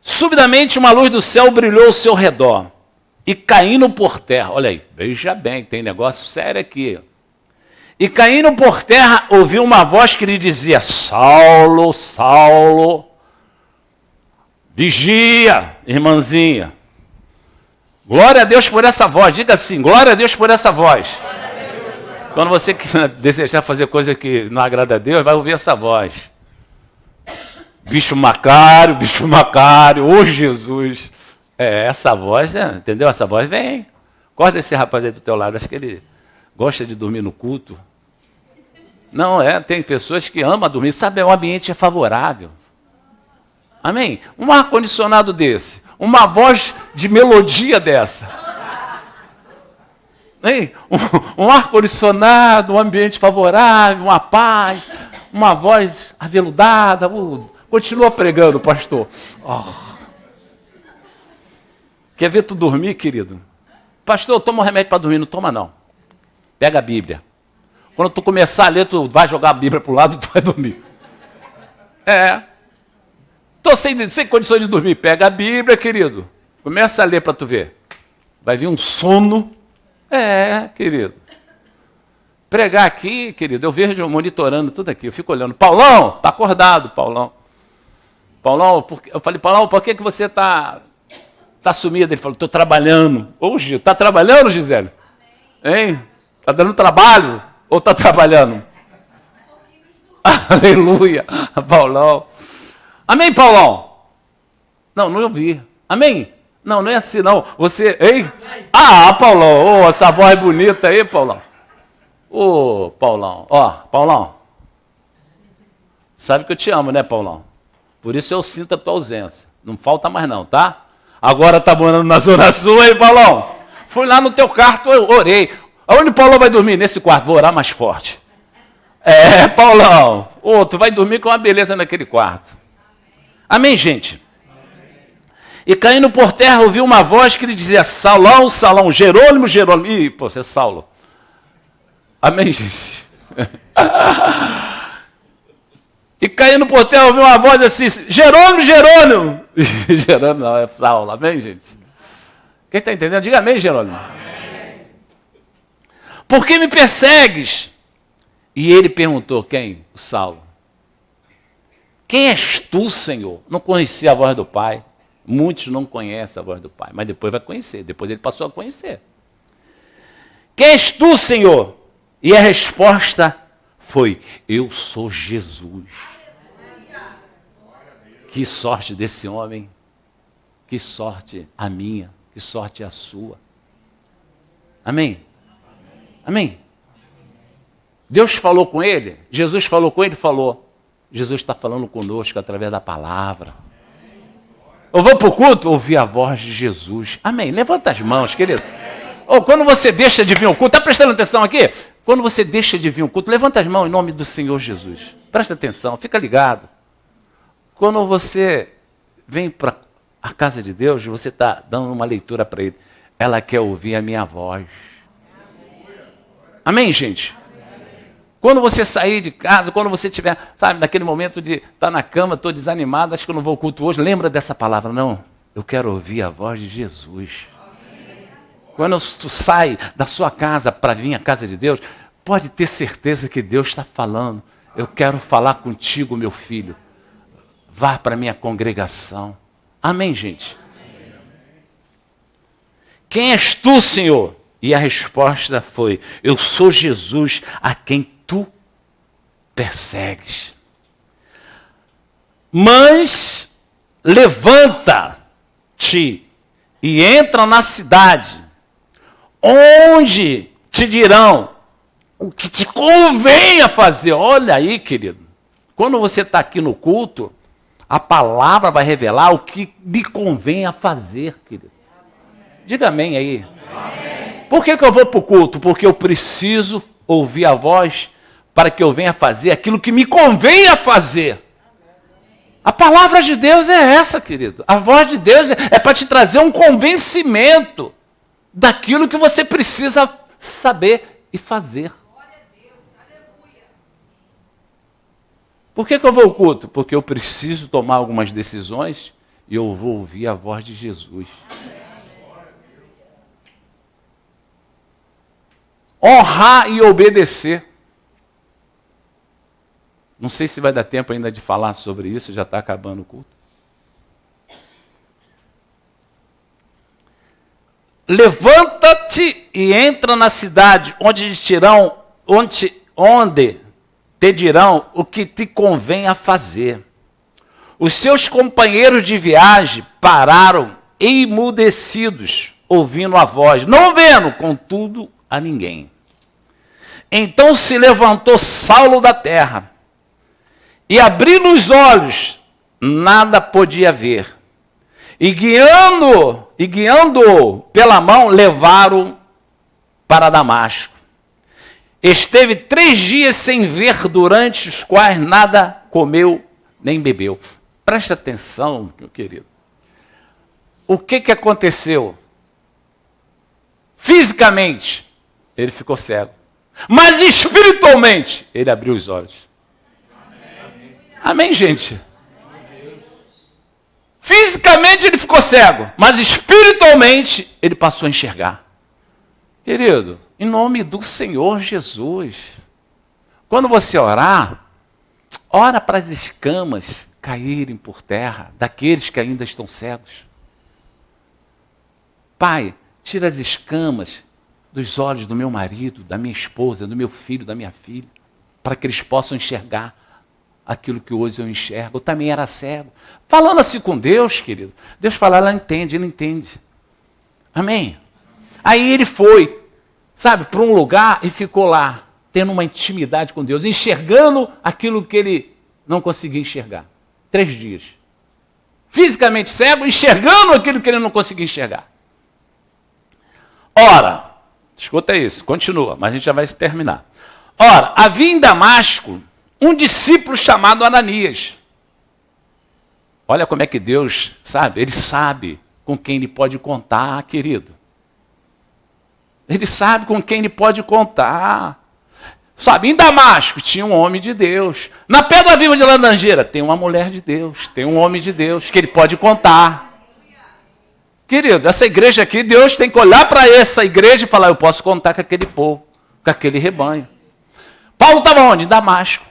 Subitamente uma luz do céu brilhou ao seu redor e caindo por terra, olha aí, veja bem, tem negócio sério aqui. E caindo por terra, ouviu uma voz que lhe dizia, Saulo, Saulo, vigia, irmãzinha. Glória a Deus por essa voz, diga assim, glória a Deus por essa voz. Quando você desejar fazer coisa que não agrada a Deus, vai ouvir essa voz. Bicho Macário, Jesus. Essa voz, entendeu? Essa voz vem. Acorda esse rapaz aí do teu lado, acho que ele gosta de dormir no culto. Não, tem pessoas que amam dormir, sabe, o ambiente é favorável. Amém? Um ar-condicionado desse, uma voz de melodia dessa? Hein? Um ar-condicionado, um ambiente favorável, uma paz, uma voz aveludada. Continua pregando, pastor. Oh. Quer ver tu dormir, querido? Pastor, toma um remédio para dormir. Não toma, não. Pega a Bíblia. Quando tu começar a ler, tu vai jogar a Bíblia para o lado e tu vai dormir. Estou sem condições de dormir. Pega a Bíblia, querido. Começa a ler para tu ver. Vai vir um sono. Querido. Pregar aqui, querido, eu vejo monitorando tudo aqui. Eu fico olhando. Paulão, tá acordado, Paulão. Paulão, eu falei, Paulão, por que você tá sumido? Ele falou, estou trabalhando. Hoje, tá trabalhando, Gisele? Hein? Tá dando trabalho? Ou tá trabalhando? Aleluia, Paulão. Amém, Paulão? Não ouvi. Amém? Não é assim, não. Você, hein? Paulão, essa voz bonita aí, Paulão. Paulão. Paulão. Sabe que eu te amo, né, Paulão? Por isso eu sinto a tua ausência. Não falta mais não, tá? Agora tá morando na Zona Sul, hein, Paulão? Fui lá no teu quarto, eu orei. Aonde o Paulão vai dormir? Nesse quarto. Vou orar mais forte. Paulão. Tu vai dormir com uma beleza naquele quarto. Amém, gente? E caindo por terra, ouviu uma voz que lhe dizia, Saulão, Saulão, Jerônimo, Jerônimo. Ih, você é Saulo. Amém, gente? E caindo por terra, ouviu uma voz assim, Jerônimo, Jerônimo. Jerônimo não, é Saulo. Amém, gente? Quem está entendendo? Diga amém, Jerônimo. Amém. Por que me persegues? E ele perguntou, quem? O Saulo. Quem és tu, Senhor? Não conhecia a voz do Pai. Muitos não conhecem a voz do Pai, mas depois vai conhecer. Depois ele passou a conhecer. Quem és tu, Senhor? E a resposta foi, eu sou Jesus. Que sorte desse homem. Que sorte a minha. Que sorte a sua. Amém? Amém? Deus falou com ele? Jesus falou com ele? Falou. Jesus está falando conosco através da palavra. Eu vou para o culto ouvir a voz de Jesus. Amém. Levanta as mãos, querido. Quando você deixa de vir ao culto, está prestando atenção aqui? Quando você deixa de vir ao culto, levanta as mãos em nome do Senhor Jesus. Presta atenção, fica ligado. Quando você vem para a casa de Deus, você está dando uma leitura para ele. Ela quer ouvir a minha voz. Amém, gente? Quando você sair de casa, quando você estiver, sabe, naquele momento de estar na cama, estou desanimado, acho que eu não vou ao culto hoje, lembra dessa palavra. Não, eu quero ouvir a voz de Jesus. Quando tu sai da sua casa para vir à casa de Deus, pode ter certeza que Deus está falando. Eu quero falar contigo, meu filho. Vá para a minha congregação. Amém, gente? Quem és tu, Senhor? E a resposta foi, eu sou Jesus a quem tu persegues. Mas levanta-te e entra na cidade, onde te dirão o que te convém a fazer. Olha aí, querido. Quando você está aqui no culto, a palavra vai revelar o que me convém a fazer, querido. Diga amém aí. Amém. Por que eu vou para o culto? Porque eu preciso ouvir a voz para que eu venha fazer aquilo que me convém a fazer. A palavra de Deus é essa, querido. A voz de Deus é para te trazer um convencimento daquilo que você precisa saber e fazer. Por que eu vou ao culto? Porque eu preciso tomar algumas decisões e eu vou ouvir a voz de Jesus. Honrar e obedecer. Não sei se vai dar tempo ainda de falar sobre isso, já está acabando o culto. Levanta-te e entra na cidade, onde te dirão o que te convém a fazer. Os seus companheiros de viagem pararam emudecidos, ouvindo a voz, não vendo, contudo, a ninguém. Então se levantou Saulo da terra, e abrindo os olhos, nada podia ver. E guiando-o pela mão, levaram para Damasco. Esteve 3 dias sem ver, durante os quais nada comeu nem bebeu. Presta atenção, meu querido. O que aconteceu? Fisicamente, ele ficou cego. Mas espiritualmente, ele abriu os olhos. Amém, gente? Fisicamente ele ficou cego, mas espiritualmente ele passou a enxergar. Querido, em nome do Senhor Jesus, quando você orar, ora para as escamas caírem por terra, daqueles que ainda estão cegos. Pai, tira as escamas dos olhos do meu marido, da minha esposa, do meu filho, da minha filha, para que eles possam enxergar aquilo que hoje eu enxergo. Eu também era cego. Falando assim com Deus, querido, Deus fala, ela entende, ele entende. Amém? Aí ele foi, sabe, para um lugar e ficou lá, tendo uma intimidade com Deus, enxergando aquilo que ele não conseguia enxergar. 3 dias. Fisicamente cego, enxergando aquilo que ele não conseguia enxergar. Ora, escuta isso, continua, mas a gente já vai terminar. Ora, havia em Damasco um discípulo chamado Ananias. Olha como é que Deus sabe, ele sabe com quem ele pode contar, querido. Ele sabe com quem ele pode contar. Sabe, em Damasco tinha um homem de Deus. Na Pedra Viva de Laranjeira tem uma mulher de Deus, tem um homem de Deus que ele pode contar. Querido, essa igreja aqui, Deus tem que olhar para essa igreja e falar, eu posso contar com aquele povo, com aquele rebanho. Paulo estava onde? Em Damasco.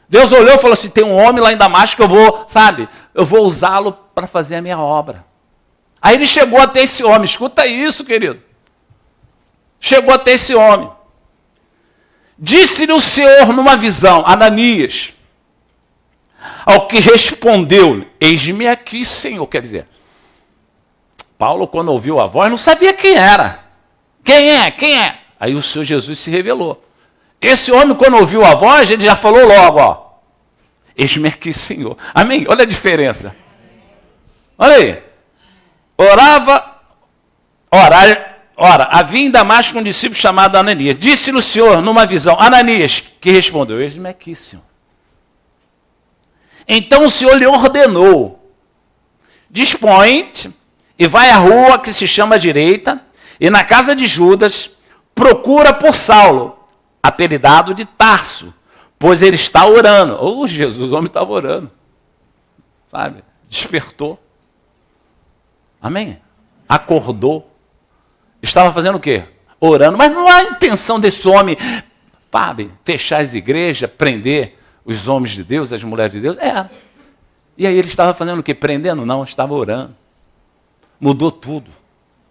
Deus olhou e falou assim, tem um homem lá em Damasco que eu vou, sabe, eu vou usá-lo para fazer a minha obra. Aí ele chegou até esse homem, escuta isso, querido. Chegou até esse homem. Disse-lhe o Senhor numa visão, Ananias, ao que respondeu, eis-me aqui, Senhor, quer dizer, Paulo, quando ouviu a voz, não sabia quem era. Quem é? Quem é? Aí o Senhor Jesus se revelou. Esse homem, quando ouviu a voz, ele já falou logo, ó. Eis-me aqui, Senhor. Amém? Olha a diferença. Olha aí. Ora, havia em Damasco um discípulo chamado Ananias. Disse-lhe o Senhor numa visão, Ananias, que respondeu, eis-me aqui, Senhor. Então o Senhor lhe ordenou, dispõe-te e vai à rua que se chama Direita, e na casa de Judas, procura por Saulo, apelidado de Tarso, pois ele está orando. Oh, Jesus, o homem estava orando. Sabe? Despertou. Amém? Acordou. Estava fazendo o quê? Orando. Mas não há intenção desse homem, sabe, fechar as igrejas, prender os homens de Deus, as mulheres de Deus. Era. E aí ele estava fazendo o quê? Prendendo? Não, estava orando. Mudou tudo.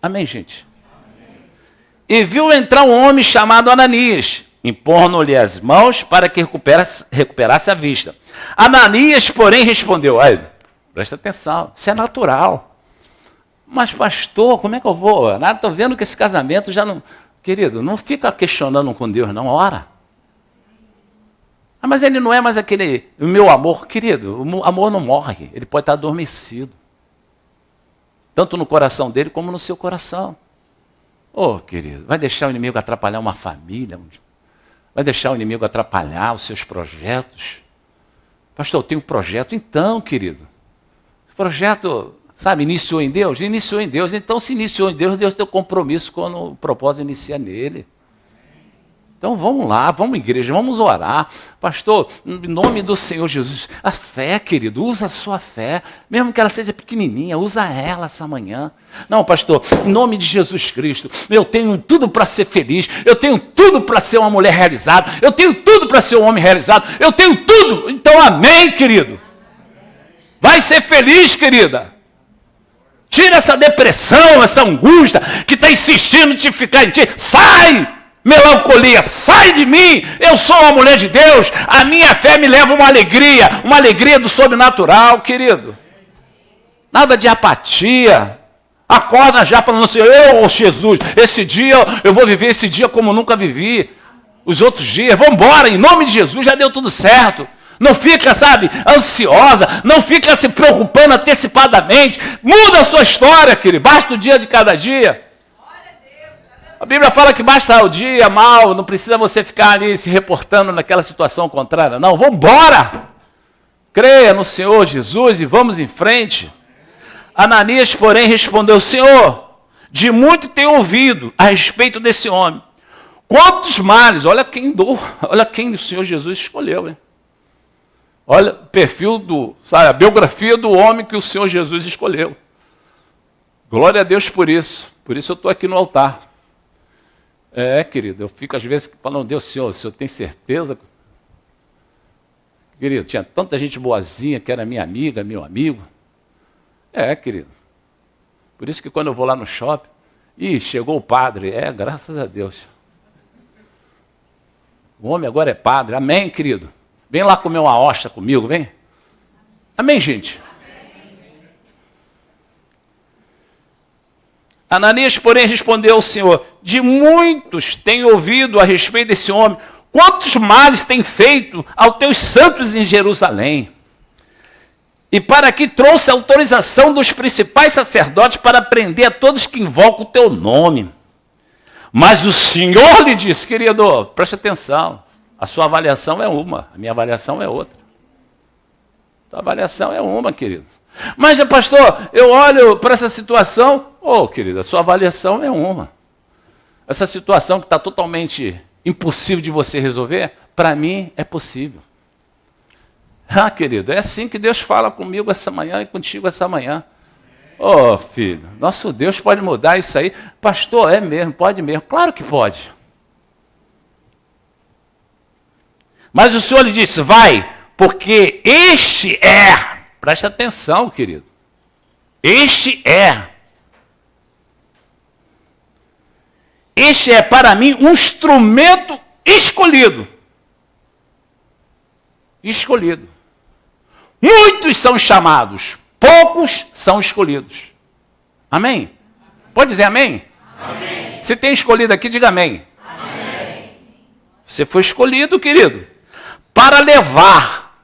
Amém, gente? Amém. E viu entrar um homem chamado Ananias, impondo-lhe as mãos para que recuperasse a vista. Ananias, porém, respondeu, presta atenção, isso é natural. Mas, pastor, como é que eu vou? Estou vendo que esse casamento já não... Querido, não fica questionando com Deus, não, ora. Mas ele não é mais aquele... O meu amor, querido, o amor não morre, ele pode estar adormecido. Tanto no coração dele como no seu coração. Oh, querido, vai deixar o inimigo atrapalhar uma família? Vai deixar o inimigo atrapalhar os seus projetos? Pastor, eu tenho um projeto. Então, querido, o projeto, sabe, iniciou em Deus? Iniciou em Deus. Então, se iniciou em Deus, Deus tem um compromisso quando o propósito inicia nele. Então vamos lá, vamos igreja, vamos orar. Pastor, em nome do Senhor Jesus, a fé, querido, usa a sua fé, mesmo que ela seja pequenininha, usa ela essa manhã. Não, pastor, em nome de Jesus Cristo, eu tenho tudo para ser feliz, eu tenho tudo para ser uma mulher realizada, eu tenho tudo para ser um homem realizado, eu tenho tudo. Então amém, querido. Vai ser feliz, querida. Tira essa depressão, essa angústia que está insistindo em te ficar em ti. Sai! Melancolia, sai de mim, eu sou uma mulher de Deus, a minha fé me leva a uma alegria do sobrenatural, querido. Nada de apatia. Acorda já falando assim, Jesus, esse dia, eu vou viver esse dia como nunca vivi. Os outros dias, vamos embora, em nome de Jesus, já deu tudo certo. Não fica, sabe, ansiosa, não fica se preocupando antecipadamente. Muda a sua história, querido. Basta o dia de cada dia. A Bíblia fala que basta o dia mal, não precisa você ficar ali se reportando naquela situação contrária. Não, vamos embora. Creia no Senhor Jesus e vamos em frente. Ananias, porém, respondeu: Senhor, de muito tenho ouvido a respeito desse homem. Quantos males, olha quem o Senhor Jesus escolheu, hein? Olha o perfil a biografia do homem que o Senhor Jesus escolheu. Glória a Deus por isso eu estou aqui no altar. Querido, eu fico às vezes falando: Deus, o Senhor tem certeza? Querido, tinha tanta gente boazinha que era minha amiga, meu amigo. Querido. Por isso que quando eu vou lá no shopping, chegou o padre. Graças a Deus. O homem agora é padre. Amém, querido? Vem lá comer uma hóstia comigo, vem. Amém, gente? Ananias, porém, respondeu ao Senhor: de muitos tenho ouvido a respeito desse homem. Quantos males tem feito aos teus santos em Jerusalém? E para que trouxe autorização dos principais sacerdotes para prender a todos que invocam o teu nome. Mas o Senhor lhe disse: querido, preste atenção, a sua avaliação é uma, a minha avaliação é outra. A tua avaliação é uma, querido. Mas, pastor, eu olho para essa situação, querido, a sua avaliação é uma. Essa situação que está totalmente impossível de você resolver, para mim é possível. Querido, é assim que Deus fala comigo essa manhã e contigo essa manhã. Filho, nosso Deus pode mudar isso aí. Pastor, mesmo, pode mesmo. Claro que pode. Mas o Senhor lhe disse: vai, porque presta atenção, querido. Este é para mim um instrumento escolhido. Escolhido. Muitos são chamados, poucos são escolhidos. Amém? Pode dizer amém? Amém. Se tem escolhido aqui, diga amém. Amém. Você foi escolhido, querido, para levar.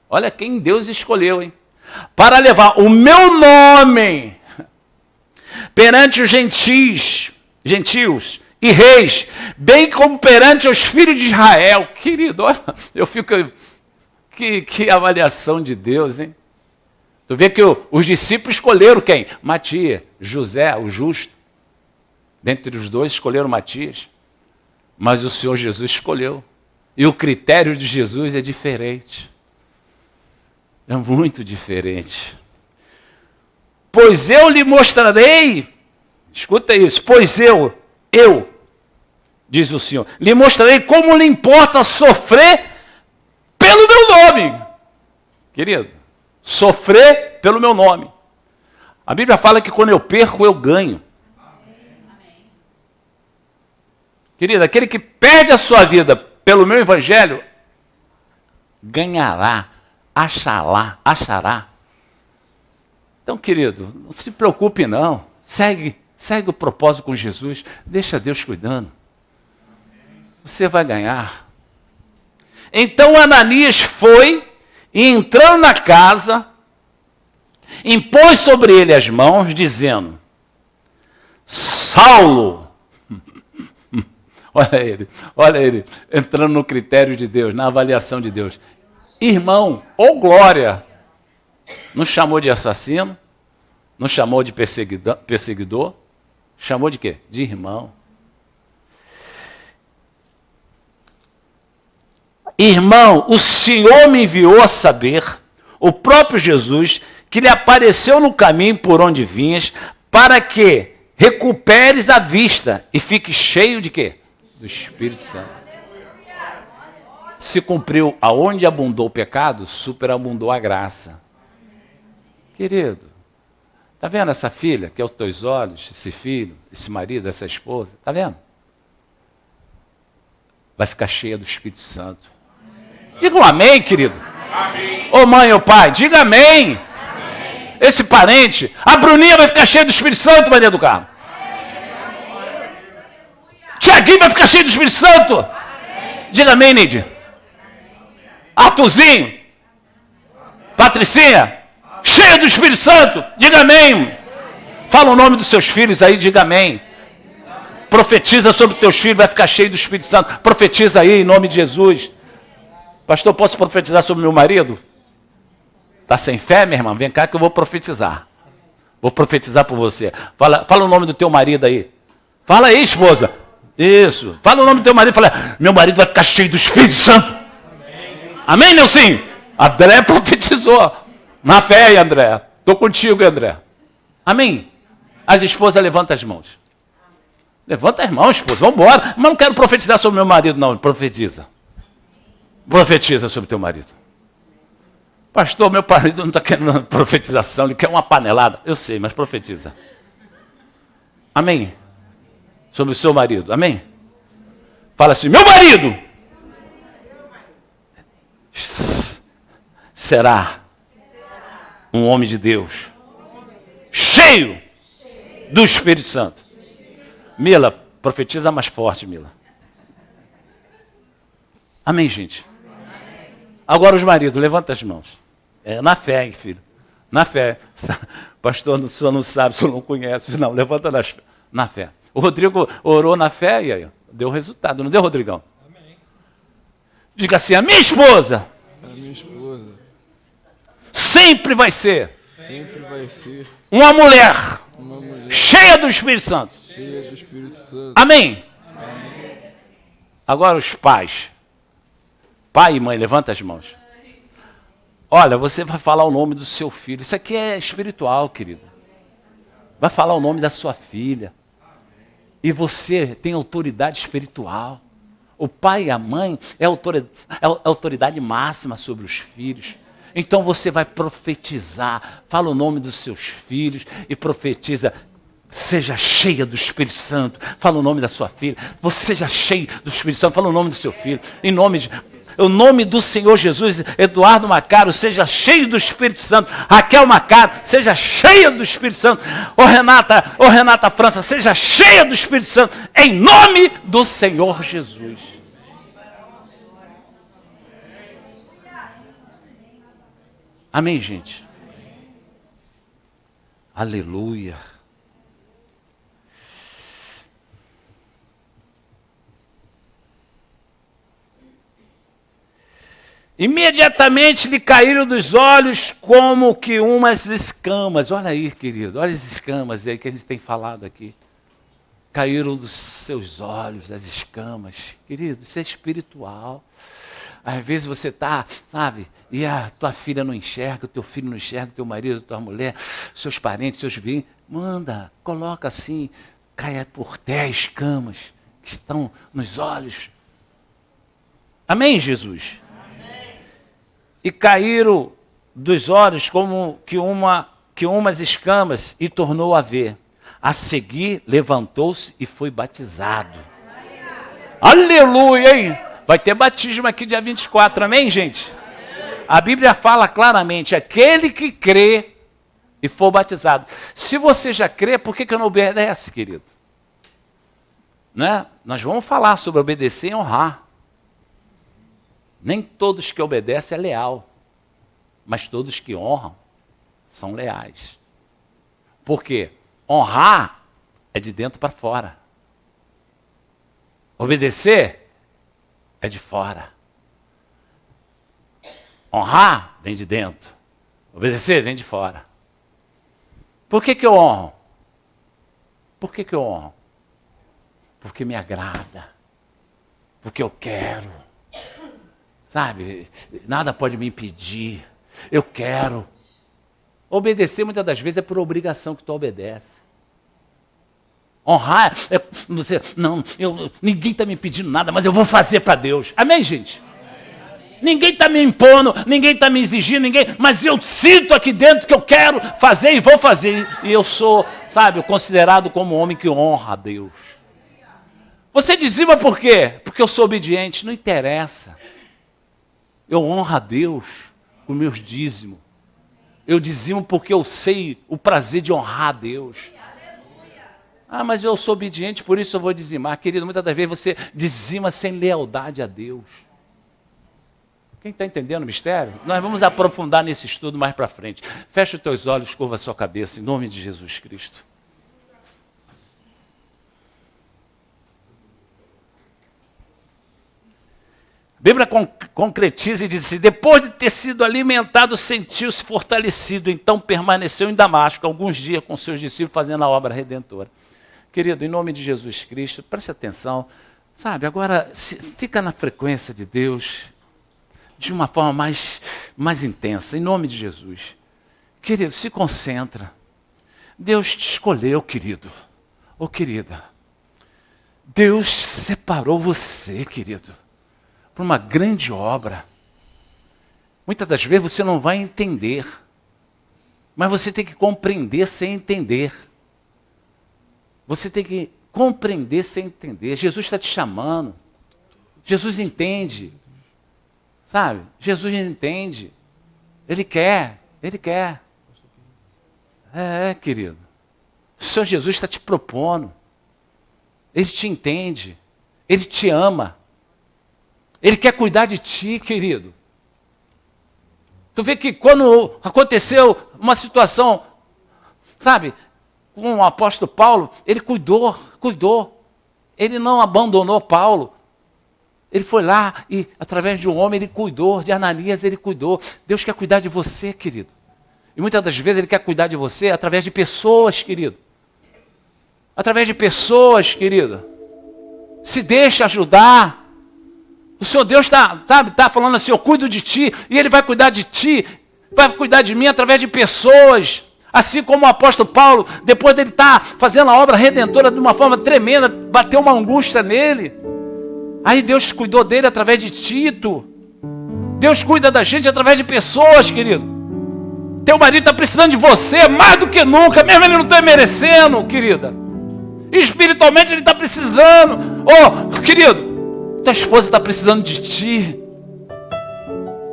Olha quem Deus escolheu, hein? Para levar o meu nome perante os gentios e reis, bem como perante os filhos de Israel. Querido, olha, eu fico... Que avaliação de Deus, hein? Tu vê que os discípulos escolheram quem? Matias, José, o justo. Dentre os dois escolheram Matias. Mas o Senhor Jesus escolheu. E o critério de Jesus é diferente. É muito diferente. Pois eu lhe mostrarei, escuta isso, diz o Senhor, lhe mostrarei como lhe importa sofrer pelo meu nome. Querido, sofrer pelo meu nome. A Bíblia fala que quando eu perco, eu ganho. Amém. Querido, aquele que perde a sua vida pelo meu evangelho, ganhará, achará. Então, querido, não se preocupe não. Segue o propósito com Jesus. Deixa Deus cuidando. Você vai ganhar. Então Ananias foi e, entrando na casa, impôs sobre ele as mãos, dizendo: Saulo, olha ele, entrando no critério de Deus, na avaliação de Deus. Irmão, ou glória, não chamou de assassino, não chamou de perseguidor, chamou de quê? De irmão. Irmão, o Senhor me enviou a saber, o próprio Jesus, que lhe apareceu no caminho por onde vinhas, para que recuperes a vista e fiques cheio de quê? Do Espírito Santo. Se cumpriu aonde abundou o pecado, superabundou a graça. Querido, está vendo essa filha que é aos teus olhos, esse filho, esse marido, essa esposa? Está vendo? Vai ficar cheia do Espírito Santo. Diga um amém, querido. Amém. Ô mãe ou pai, diga amém. Amém. Esse parente, a Bruninha vai ficar cheia do Espírito Santo, vai dentro do carro. Tiaguinho vai ficar cheio do Espírito Santo. Amém. Diga amém, Neide. Arthurzinho, Patricinha, cheia do Espírito Santo, diga amém. Fala o nome dos seus filhos aí, diga amém. Profetiza sobre os teus filhos, vai ficar cheio do Espírito Santo. Profetiza aí em nome de Jesus. Pastor, posso profetizar sobre meu marido? Está sem fé, minha irmã? Vem cá que eu vou profetizar. Vou profetizar por você. Fala o nome do teu marido aí. Fala aí, esposa. Isso. Fala o nome do teu marido. Fala, meu marido vai ficar cheio do Espírito Santo. Amém, Nelson? André profetizou. Na fé, André. Estou contigo, André. Amém? As esposas levantam as mãos. Levanta as mãos, esposa. Vamos embora. Mas não quero profetizar sobre meu marido, não. Profetiza. Profetiza sobre teu marido. Pastor, meu marido não está querendo profetização, ele quer uma panelada. Eu sei, mas profetiza. Amém? Sobre o seu marido. Amém? Fala assim, meu marido será um homem de Deus, cheio do Espírito Santo. Mila, profetiza mais forte, Mila. Amém, gente? Agora os maridos, levanta as mãos. É na fé, hein, filho. Na fé. Pastor, o senhor não sabe, o senhor não conhece. Não, levanta na fé. O Rodrigo orou na fé e aí, deu resultado. Não deu, Rodrigão? Amém. Diga assim, a minha esposa. A minha esposa. Sempre vai ser. Sempre vai ser. Uma mulher. Cheia do Espírito Santo. Cheia do Espírito Santo. Amém. Amém. Agora os pais. Pai e mãe, levanta as mãos. Olha, você vai falar o nome do seu filho. Isso aqui é espiritual, querido. Vai falar o nome da sua filha. E você tem autoridade espiritual. O pai e a mãe é a autoridade máxima sobre os filhos. Então você vai profetizar. Fala o nome dos seus filhos e profetiza. Seja cheia do Espírito Santo. Fala o nome da sua filha. Você seja cheio do Espírito Santo. Fala o nome do seu filho. Em nome de... O nome do Senhor Jesus, Eduardo Macaro, seja cheio do Espírito Santo. Raquel Macaro, seja cheia do Espírito Santo. Ô Renata França, seja cheia do Espírito Santo. Em nome do Senhor Jesus. Amém, gente? Aleluia. Imediatamente lhe caíram dos olhos como que umas escamas. Olha aí, querido, olha as escamas aí que a gente tem falado aqui. Caíram dos seus olhos as escamas. Querido, isso é espiritual. Às vezes você está, sabe, e a tua filha não enxerga, o teu filho não enxerga, o teu marido, a tua mulher, seus parentes, seus vizinhos. Manda, coloca assim, caia por terra escamas que estão nos olhos. Amém, Jesus? E caíram dos olhos como que umas escamas e tornou a ver. A seguir, levantou-se e foi batizado. Aleluia, hein? Vai ter batismo aqui dia 24, amém, gente? A Bíblia fala claramente, aquele que crê e for batizado. Se você já crê, por que não obedece, querido? Né? Nós vamos falar sobre obedecer e honrar. Nem todos que obedecem é leal, mas todos que honram são leais. Por quê? Honrar é de dentro para fora. Obedecer é de fora. Honrar vem de dentro. Obedecer vem de fora. Por que eu honro? Por que eu honro? Porque me agrada. Porque eu quero. Sabe, nada pode me impedir. Eu quero. Obedecer muitas das vezes é por obrigação que tu obedece. Honrar é você, não, ninguém está me pedindo nada, mas eu vou fazer para Deus. Amém, gente? Amém. Ninguém está me impondo, ninguém está me exigindo, mas eu sinto aqui dentro que eu quero fazer e vou fazer. E eu sou, sabe, considerado como um homem que honra a Deus. Você dizima por quê? Porque eu sou obediente, não interessa. Eu honro a Deus com meus dízimos. Eu dizimo porque eu sei o prazer de honrar a Deus. Ah, mas eu sou obediente, por isso eu vou dizimar. Querido, muitas das vezes você dizima sem lealdade a Deus. Quem está entendendo o mistério? Nós vamos aprofundar nesse estudo mais para frente. Feche os teus olhos, curva a sua cabeça, em nome de Jesus Cristo. A Bíblia concretiza e diz assim: depois de ter sido alimentado, sentiu-se fortalecido, então permaneceu em Damasco alguns dias com seus discípulos fazendo a obra redentora. Querido, em nome de Jesus Cristo, preste atenção, sabe, agora fica na frequência de Deus de uma forma mais intensa, em nome de Jesus. Querido, se concentra. Deus te escolheu, querido, ou querida. Deus separou você, querido, para uma grande obra. Muitas das vezes você não vai entender, mas você tem que compreender sem entender. Você tem que compreender sem entender. Jesus está te chamando. Jesus entende. Sabe? Jesus entende. Ele quer. Ele quer. Querido. O Senhor Jesus está te propondo. Ele te entende. Ele te ama. Ele quer cuidar de ti, querido. Tu vê que quando aconteceu uma situação, sabe, com o apóstolo Paulo, ele cuidou. Ele não abandonou Paulo. Ele foi lá e, através de um homem, ele cuidou. De Ananias, ele cuidou. Deus quer cuidar de você, querido. E muitas das vezes ele quer cuidar de você através de pessoas, querido. Através de pessoas, querido. Se deixa ajudar. O Senhor Deus está falando assim: eu cuido de ti, e Ele vai cuidar de ti, vai cuidar de mim através de pessoas. Assim como o apóstolo Paulo, depois dele estar fazendo a obra redentora de uma forma tremenda, bateu uma angústia nele. Aí Deus cuidou dele através de Tito. Deus cuida da gente através de pessoas, querido. Teu marido está precisando de você mais do que nunca, mesmo ele não está merecendo, querida. Espiritualmente ele está precisando. Querido, tua esposa está precisando de ti.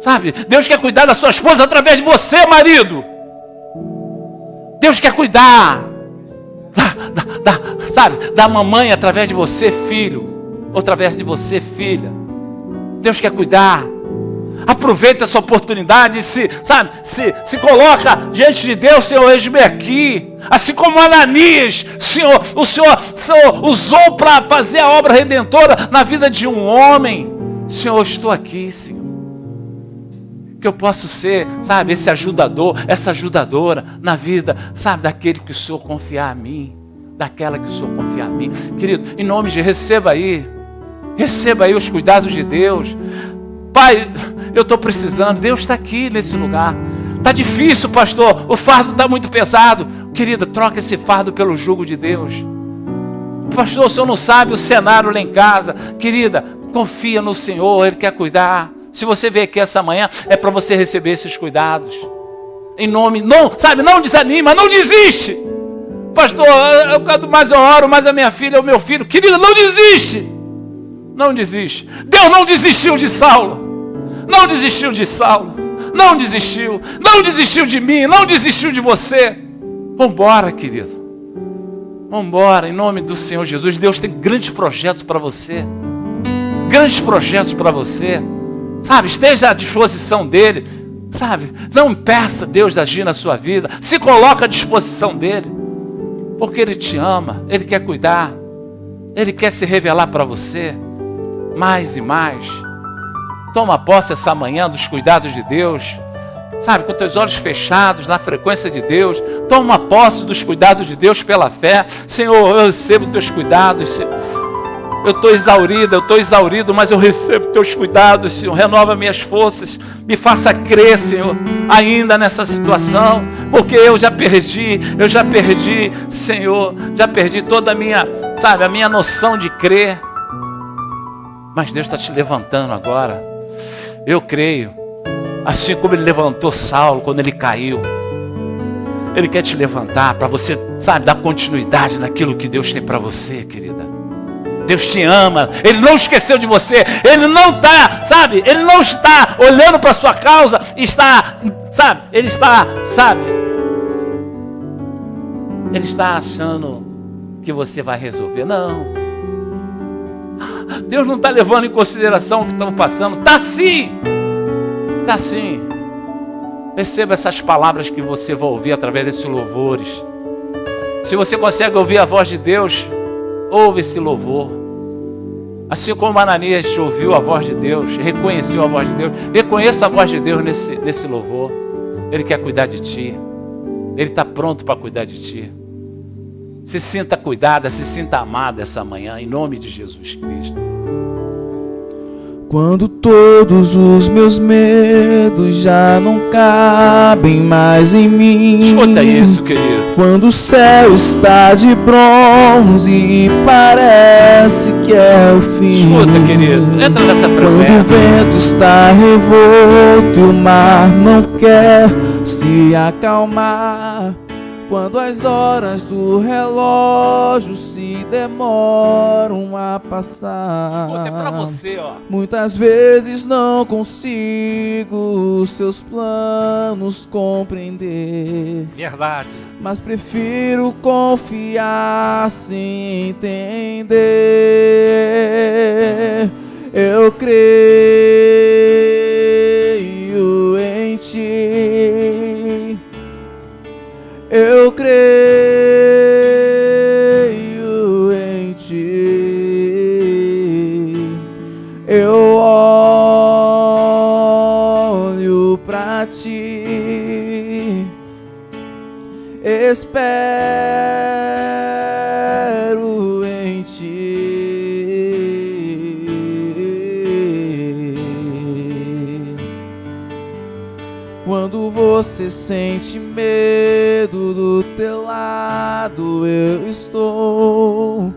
Sabe? Deus quer cuidar da sua esposa através de você, marido. Deus quer cuidar da mamãe através de você, filho. Ou através de você, filha. Deus quer cuidar. Aproveita essa oportunidade e se coloca diante de Deus: Senhor, eis-me aqui. Assim como Ananias, o Senhor usou para fazer a obra redentora na vida de um homem. Senhor, estou aqui, Senhor. Que eu possa ser, sabe, esse ajudador, essa ajudadora na vida, sabe, daquele que o Senhor confiar a mim, daquela que o Senhor confiar a mim. Querido, em nome de receba aí os cuidados de Deus. Pai, eu estou precisando. Deus está aqui nesse lugar. Está difícil, pastor, o fardo está muito pesado. Querida, troca esse fardo pelo jugo de Deus. Pastor, o senhor não sabe o cenário lá em casa. Querida, confia no Senhor, Ele quer cuidar. Se você veio aqui essa manhã, é para você receber esses cuidados. Não desanima, não desiste. Pastor, quanto mais eu oro, mais a minha filha, o meu filho. Querida, não desiste. Não desiste. Deus não desistiu de Saulo. Não desistiu de Saulo. Não desistiu. Não desistiu de mim. Não desistiu de você. Vamos embora, querido. Vamos embora, em nome do Senhor Jesus. Deus tem grandes projetos para você. Grandes projetos para você. Sabe, esteja à disposição dEle. Sabe, não peça Deus de agir na sua vida. Se coloca à disposição dEle. Porque Ele te ama. Ele quer cuidar. Ele quer se revelar para você. Mais e mais. Toma posse essa manhã dos cuidados de Deus. Sabe, com teus olhos fechados na frequência de Deus. Toma posse dos cuidados de Deus pela fé. Senhor, eu recebo teus cuidados, Senhor. Eu estou exaurido, mas eu recebo teus cuidados, Senhor. Renova minhas forças. Me faça crer, Senhor, ainda nessa situação. Porque eu já perdi, Senhor. Já perdi toda a minha noção de crer. Mas Deus está te levantando agora. Eu creio. Assim como Ele levantou Saulo quando ele caiu. Ele quer te levantar para você, sabe, dar continuidade naquilo que Deus tem para você, querida. Deus te ama. Ele não esqueceu de você. Ele não está, sabe, Ele não está olhando para a sua causa. Ele está achando que você vai resolver. Não. Deus não está levando em consideração o que estamos passando. Está sim. está assim. Perceba essas palavras que você vai ouvir através desses louvores. Se você consegue ouvir a voz de Deus, ouve esse louvor. Assim como Ananias ouviu a voz de Deus, reconheceu a voz de Deus, reconheça a voz de Deus nesse louvor. Ele quer cuidar de ti. Ele está pronto para cuidar de ti. Se sinta cuidada, se sinta amada essa manhã, em nome de Jesus Cristo. Quando todos os meus medos já não cabem mais em mim. Escuta isso, querido. Quando o céu está de bronze e parece que é o fim. Escuta, querido, entra nessa Quando o frequência. vento está revolto e o mar não quer se acalmar. Quando as horas do relógio se demoram a passar. Escuta, é pra você, ó. Muitas vezes não consigo os seus planos compreender, Verdade. mas prefiro confiar sem entender. Eu creio em ti. Eu creio em ti. Eu olho pra ti. Espero em ti. Quando você sente medo, do teu lado eu estou.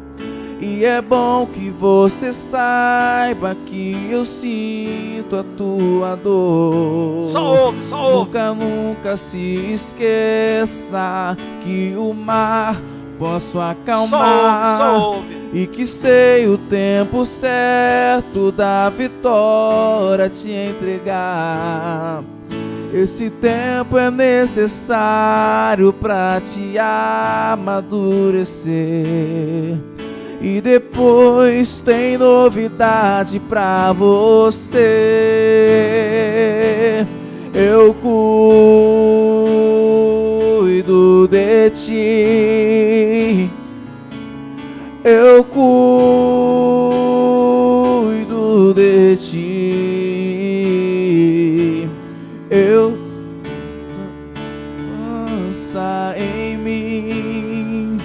E é bom que você saiba que eu sinto a tua dor. Só ouve, só ouve. Nunca, nunca se esqueça que o mar posso acalmar. Só ouve. E que sei o tempo certo da vitória te entregar. Esse tempo é necessário pra te amadurecer. E depois tem novidade pra você. Eu cuido de ti. Eu cuido de ti. Eu descansa em mim.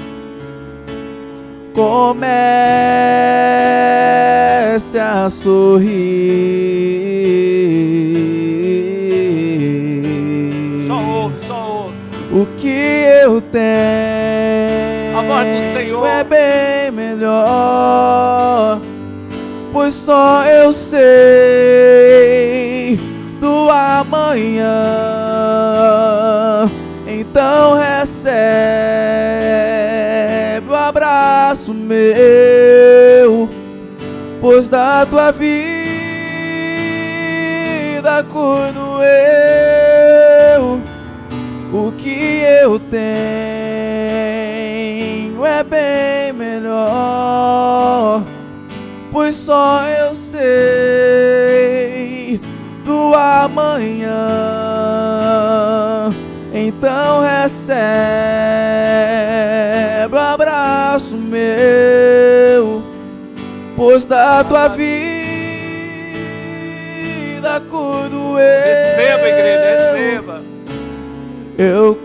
Comece a sorrir. Só ouve, só ouve. O que eu tenho, A voz do Senhor é bem melhor, pois só eu sei do amanhã. Então recebe o abraço meu, pois da tua vida cuido eu. O que eu tenho é bem melhor, pois só eu sei do amanhã. Então recebe o abraço meu, pois da tua vida cuido eu. Receba, igreja, receba. Eu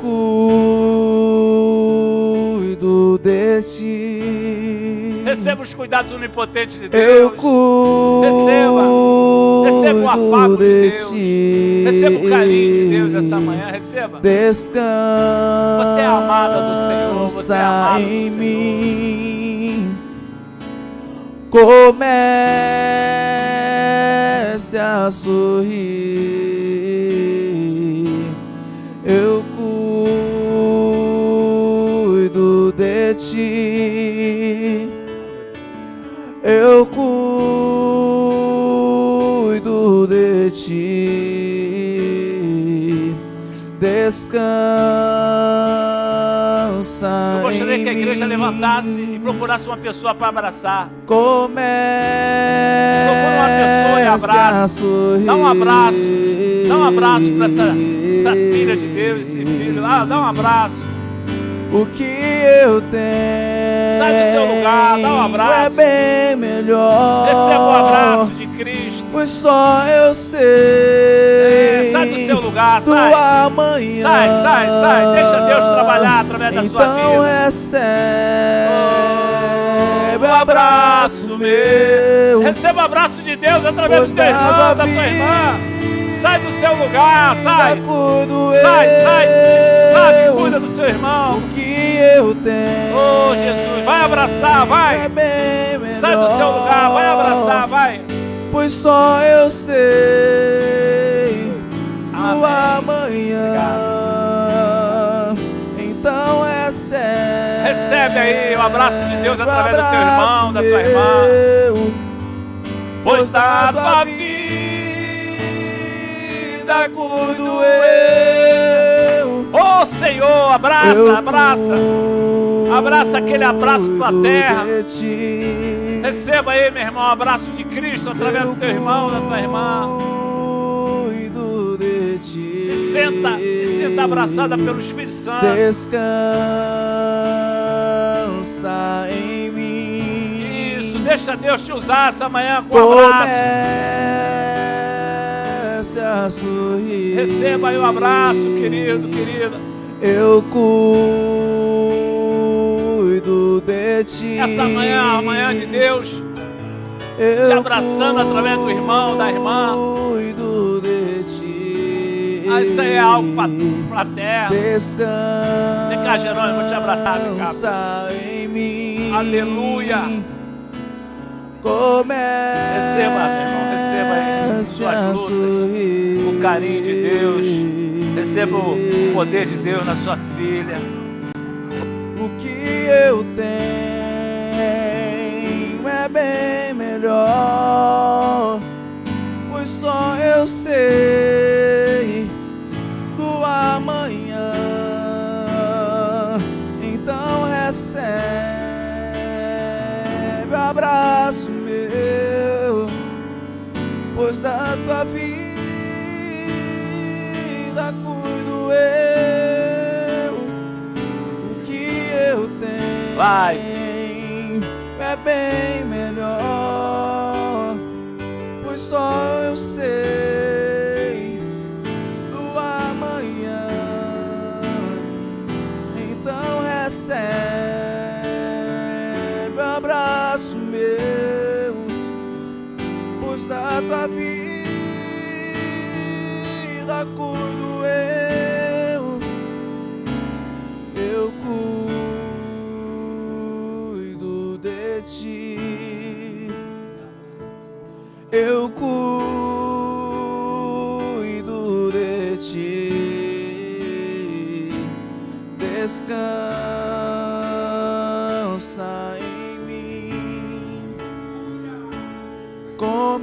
cuido de ti. Receba os cuidados onipotentes de Eu Deus. cuido Receba o afago de Deus. ti. Receba o carinho de Deus essa manhã. Receba. Descansa Você é amada do Senhor. Você é amado do em Senhor. mim. Comece a sorrir. Eu cuido de ti. Eu cuido de ti. Descansa. Eu gostaria em que a igreja mim. levantasse e procurasse uma pessoa para abraçar. Comece Procura uma pessoa e abraça. a sorrir. Dá um abraço. Dá um abraço para essa filha de Deus, esse filho. Dá um abraço. O que eu tenho Sai do seu lugar, dá um abraço. é bem melhor. Receba o abraço de Cristo. Pois só eu sei. Sai do seu lugar, do sai. amanhã. Sai. Deixa Deus trabalhar através da sua vida. Então recebe o abraço meu. Receba o abraço de Deus através do teu irmão, da tua irmã. Sai do seu lugar, sai. Sai, cuida do seu irmão. O que eu tenho. Oh, Jesus, vai abraçar, vai. É bem melhor. Sai do seu lugar, vai abraçar, vai. Pois só eu sei do amanhã. Então recebe aí o abraço de Deus através do teu irmão, da tua irmã. Pois da tua vida cuido eu. Oh Senhor, abraça aquele abraço fraterno. Receba aí, meu irmão, o abraço de Cristo através do teu irmão, da tua irmã. Se senta abraçada pelo Espírito Santo. Descansa em mim. Isso, deixa Deus te usar essa manhã com um abraço. A sorrir. Receba aí o abraço, querida. Eu cuido de ti. Essa manhã, a manhã de Deus, te abraçando através do irmão, da irmã. Cuido de ti. Isso aí é algo fraterno. Descansa. Vem cá, Jerônimo, vou te abraçar, vem cá. Em mim. Aleluia. Receba, meu irmão, receba aí suas lutas, o carinho de Deus. Receba o poder de Deus na sua filha. O que eu tenho é bem melhor, pois só eu sei do amanhã. Então recebe o abraço meu, pois da tua vida cuido eu. O que eu tenho vai. É bem melhor, pois só eu sei do amanhã. Então recebe o abraço meu, pois da tua vida cuido eu. Eu cuido de ti. Eu cuido de ti. Descansa em mim. Comece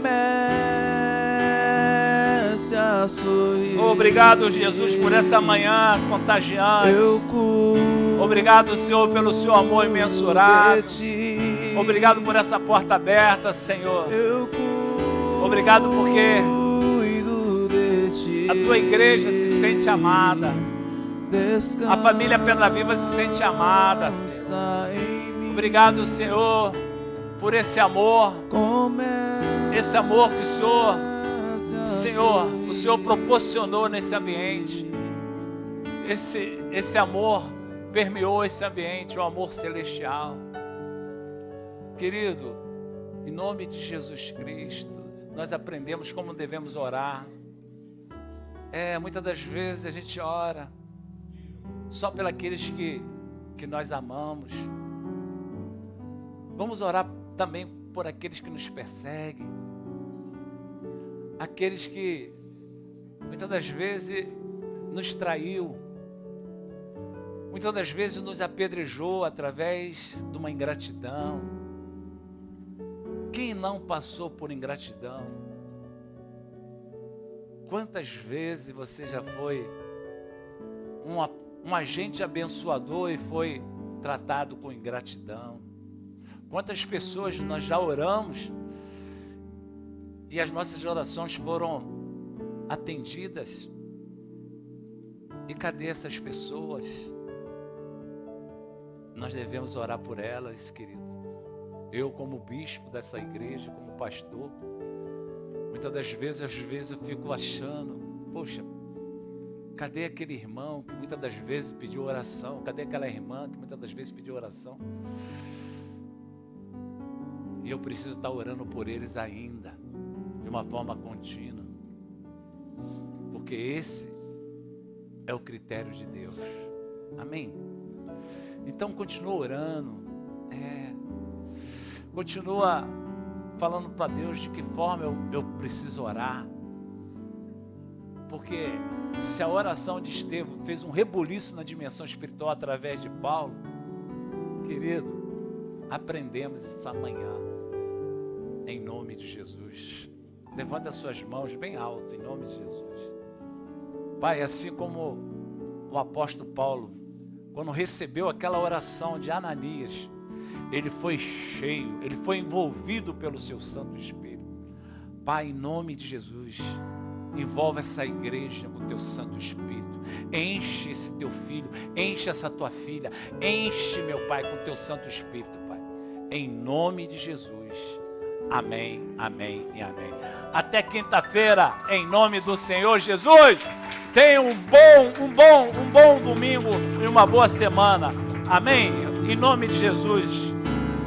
a sorrir. Obrigado, Jesus, por essa manhã contagiante. Obrigado, Senhor, pelo seu amor imensurável. Obrigado por essa porta aberta, Senhor. Obrigado porque a tua igreja se sente amada. A família Pedra Viva se sente amada, Senhor. Obrigado, Senhor, por esse amor que o Senhor proporcionou nesse ambiente. Esse amor permeou esse ambiente, o amor celestial. Querido, em nome de Jesus Cristo, nós aprendemos como devemos orar. Muitas das vezes a gente ora só pelos aqueles que nós amamos. Vamos orar também por aqueles que nos perseguem, aqueles que muitas das vezes nos traiu, muitas das vezes nos apedrejou através de uma ingratidão. Quem não passou por ingratidão? Quantas vezes você já foi um agente abençoador e foi tratado com ingratidão? Quantas pessoas nós já oramos e as nossas orações foram atendidas. E cadê essas pessoas? Nós devemos orar por elas, querido. Eu, como bispo dessa igreja, como pastor, muitas das vezes, às vezes eu fico achando, poxa, cadê aquele irmão que muitas das vezes pediu oração? Cadê aquela irmã que muitas das vezes pediu oração? E eu preciso estar orando por eles ainda, de uma forma contínua. Porque esse é o critério de Deus. Amém? Então continua orando. Continua falando para Deus de que forma eu preciso orar. Porque se a oração de Estevão fez um rebuliço na dimensão espiritual através de Paulo, querido, aprendemos essa manhã, em nome de Jesus. Levanta as suas mãos bem alto, em nome de Jesus. Pai, assim como o apóstolo Paulo, quando recebeu aquela oração de Ananias, ele foi cheio, ele foi envolvido pelo seu Santo Espírito. Pai, em nome de Jesus, envolve essa igreja com o teu Santo Espírito. Enche esse teu filho, enche essa tua filha, enche, meu Pai, com o teu Santo Espírito, Pai. Em nome de Jesus. Amém, amém e amém. Até quinta-feira, em nome do Senhor Jesus. Tenha um bom domingo e uma boa semana. Amém? Em nome de Jesus.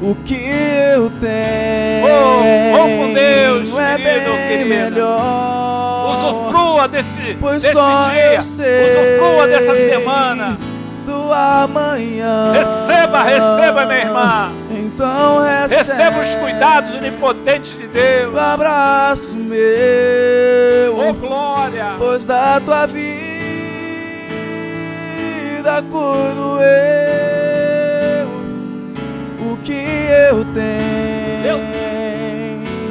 O que eu tenho vamos com Deus, é querido, bem querida. melhor. Usufrua desse só dia. Eu sei Usufrua dessa semana. Do amanhã. Receba, minha irmã. Então receba os cuidados onipotentes de Deus. O abraço meu. Oh, glória. Pois da tua vida cuido eu. O que eu tenho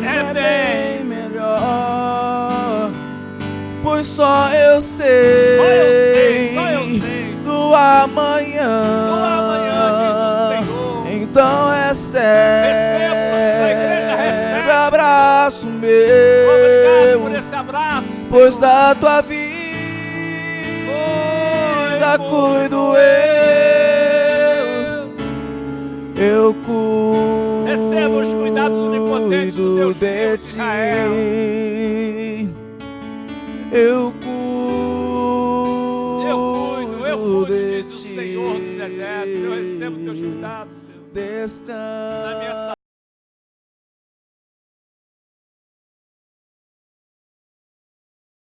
é bem melhor. Pois só eu sei do amanhã. Então recebe abraço meu. Obrigado por esse abraço, pois da tua vida cuido eu cuido. Receba os cuidados onipotentes do Deus de ti. Israel. Eu cuido de ti. Diz o Senhor dos exércitos. Eu recebo teus cuidados, Senhor. Descansa.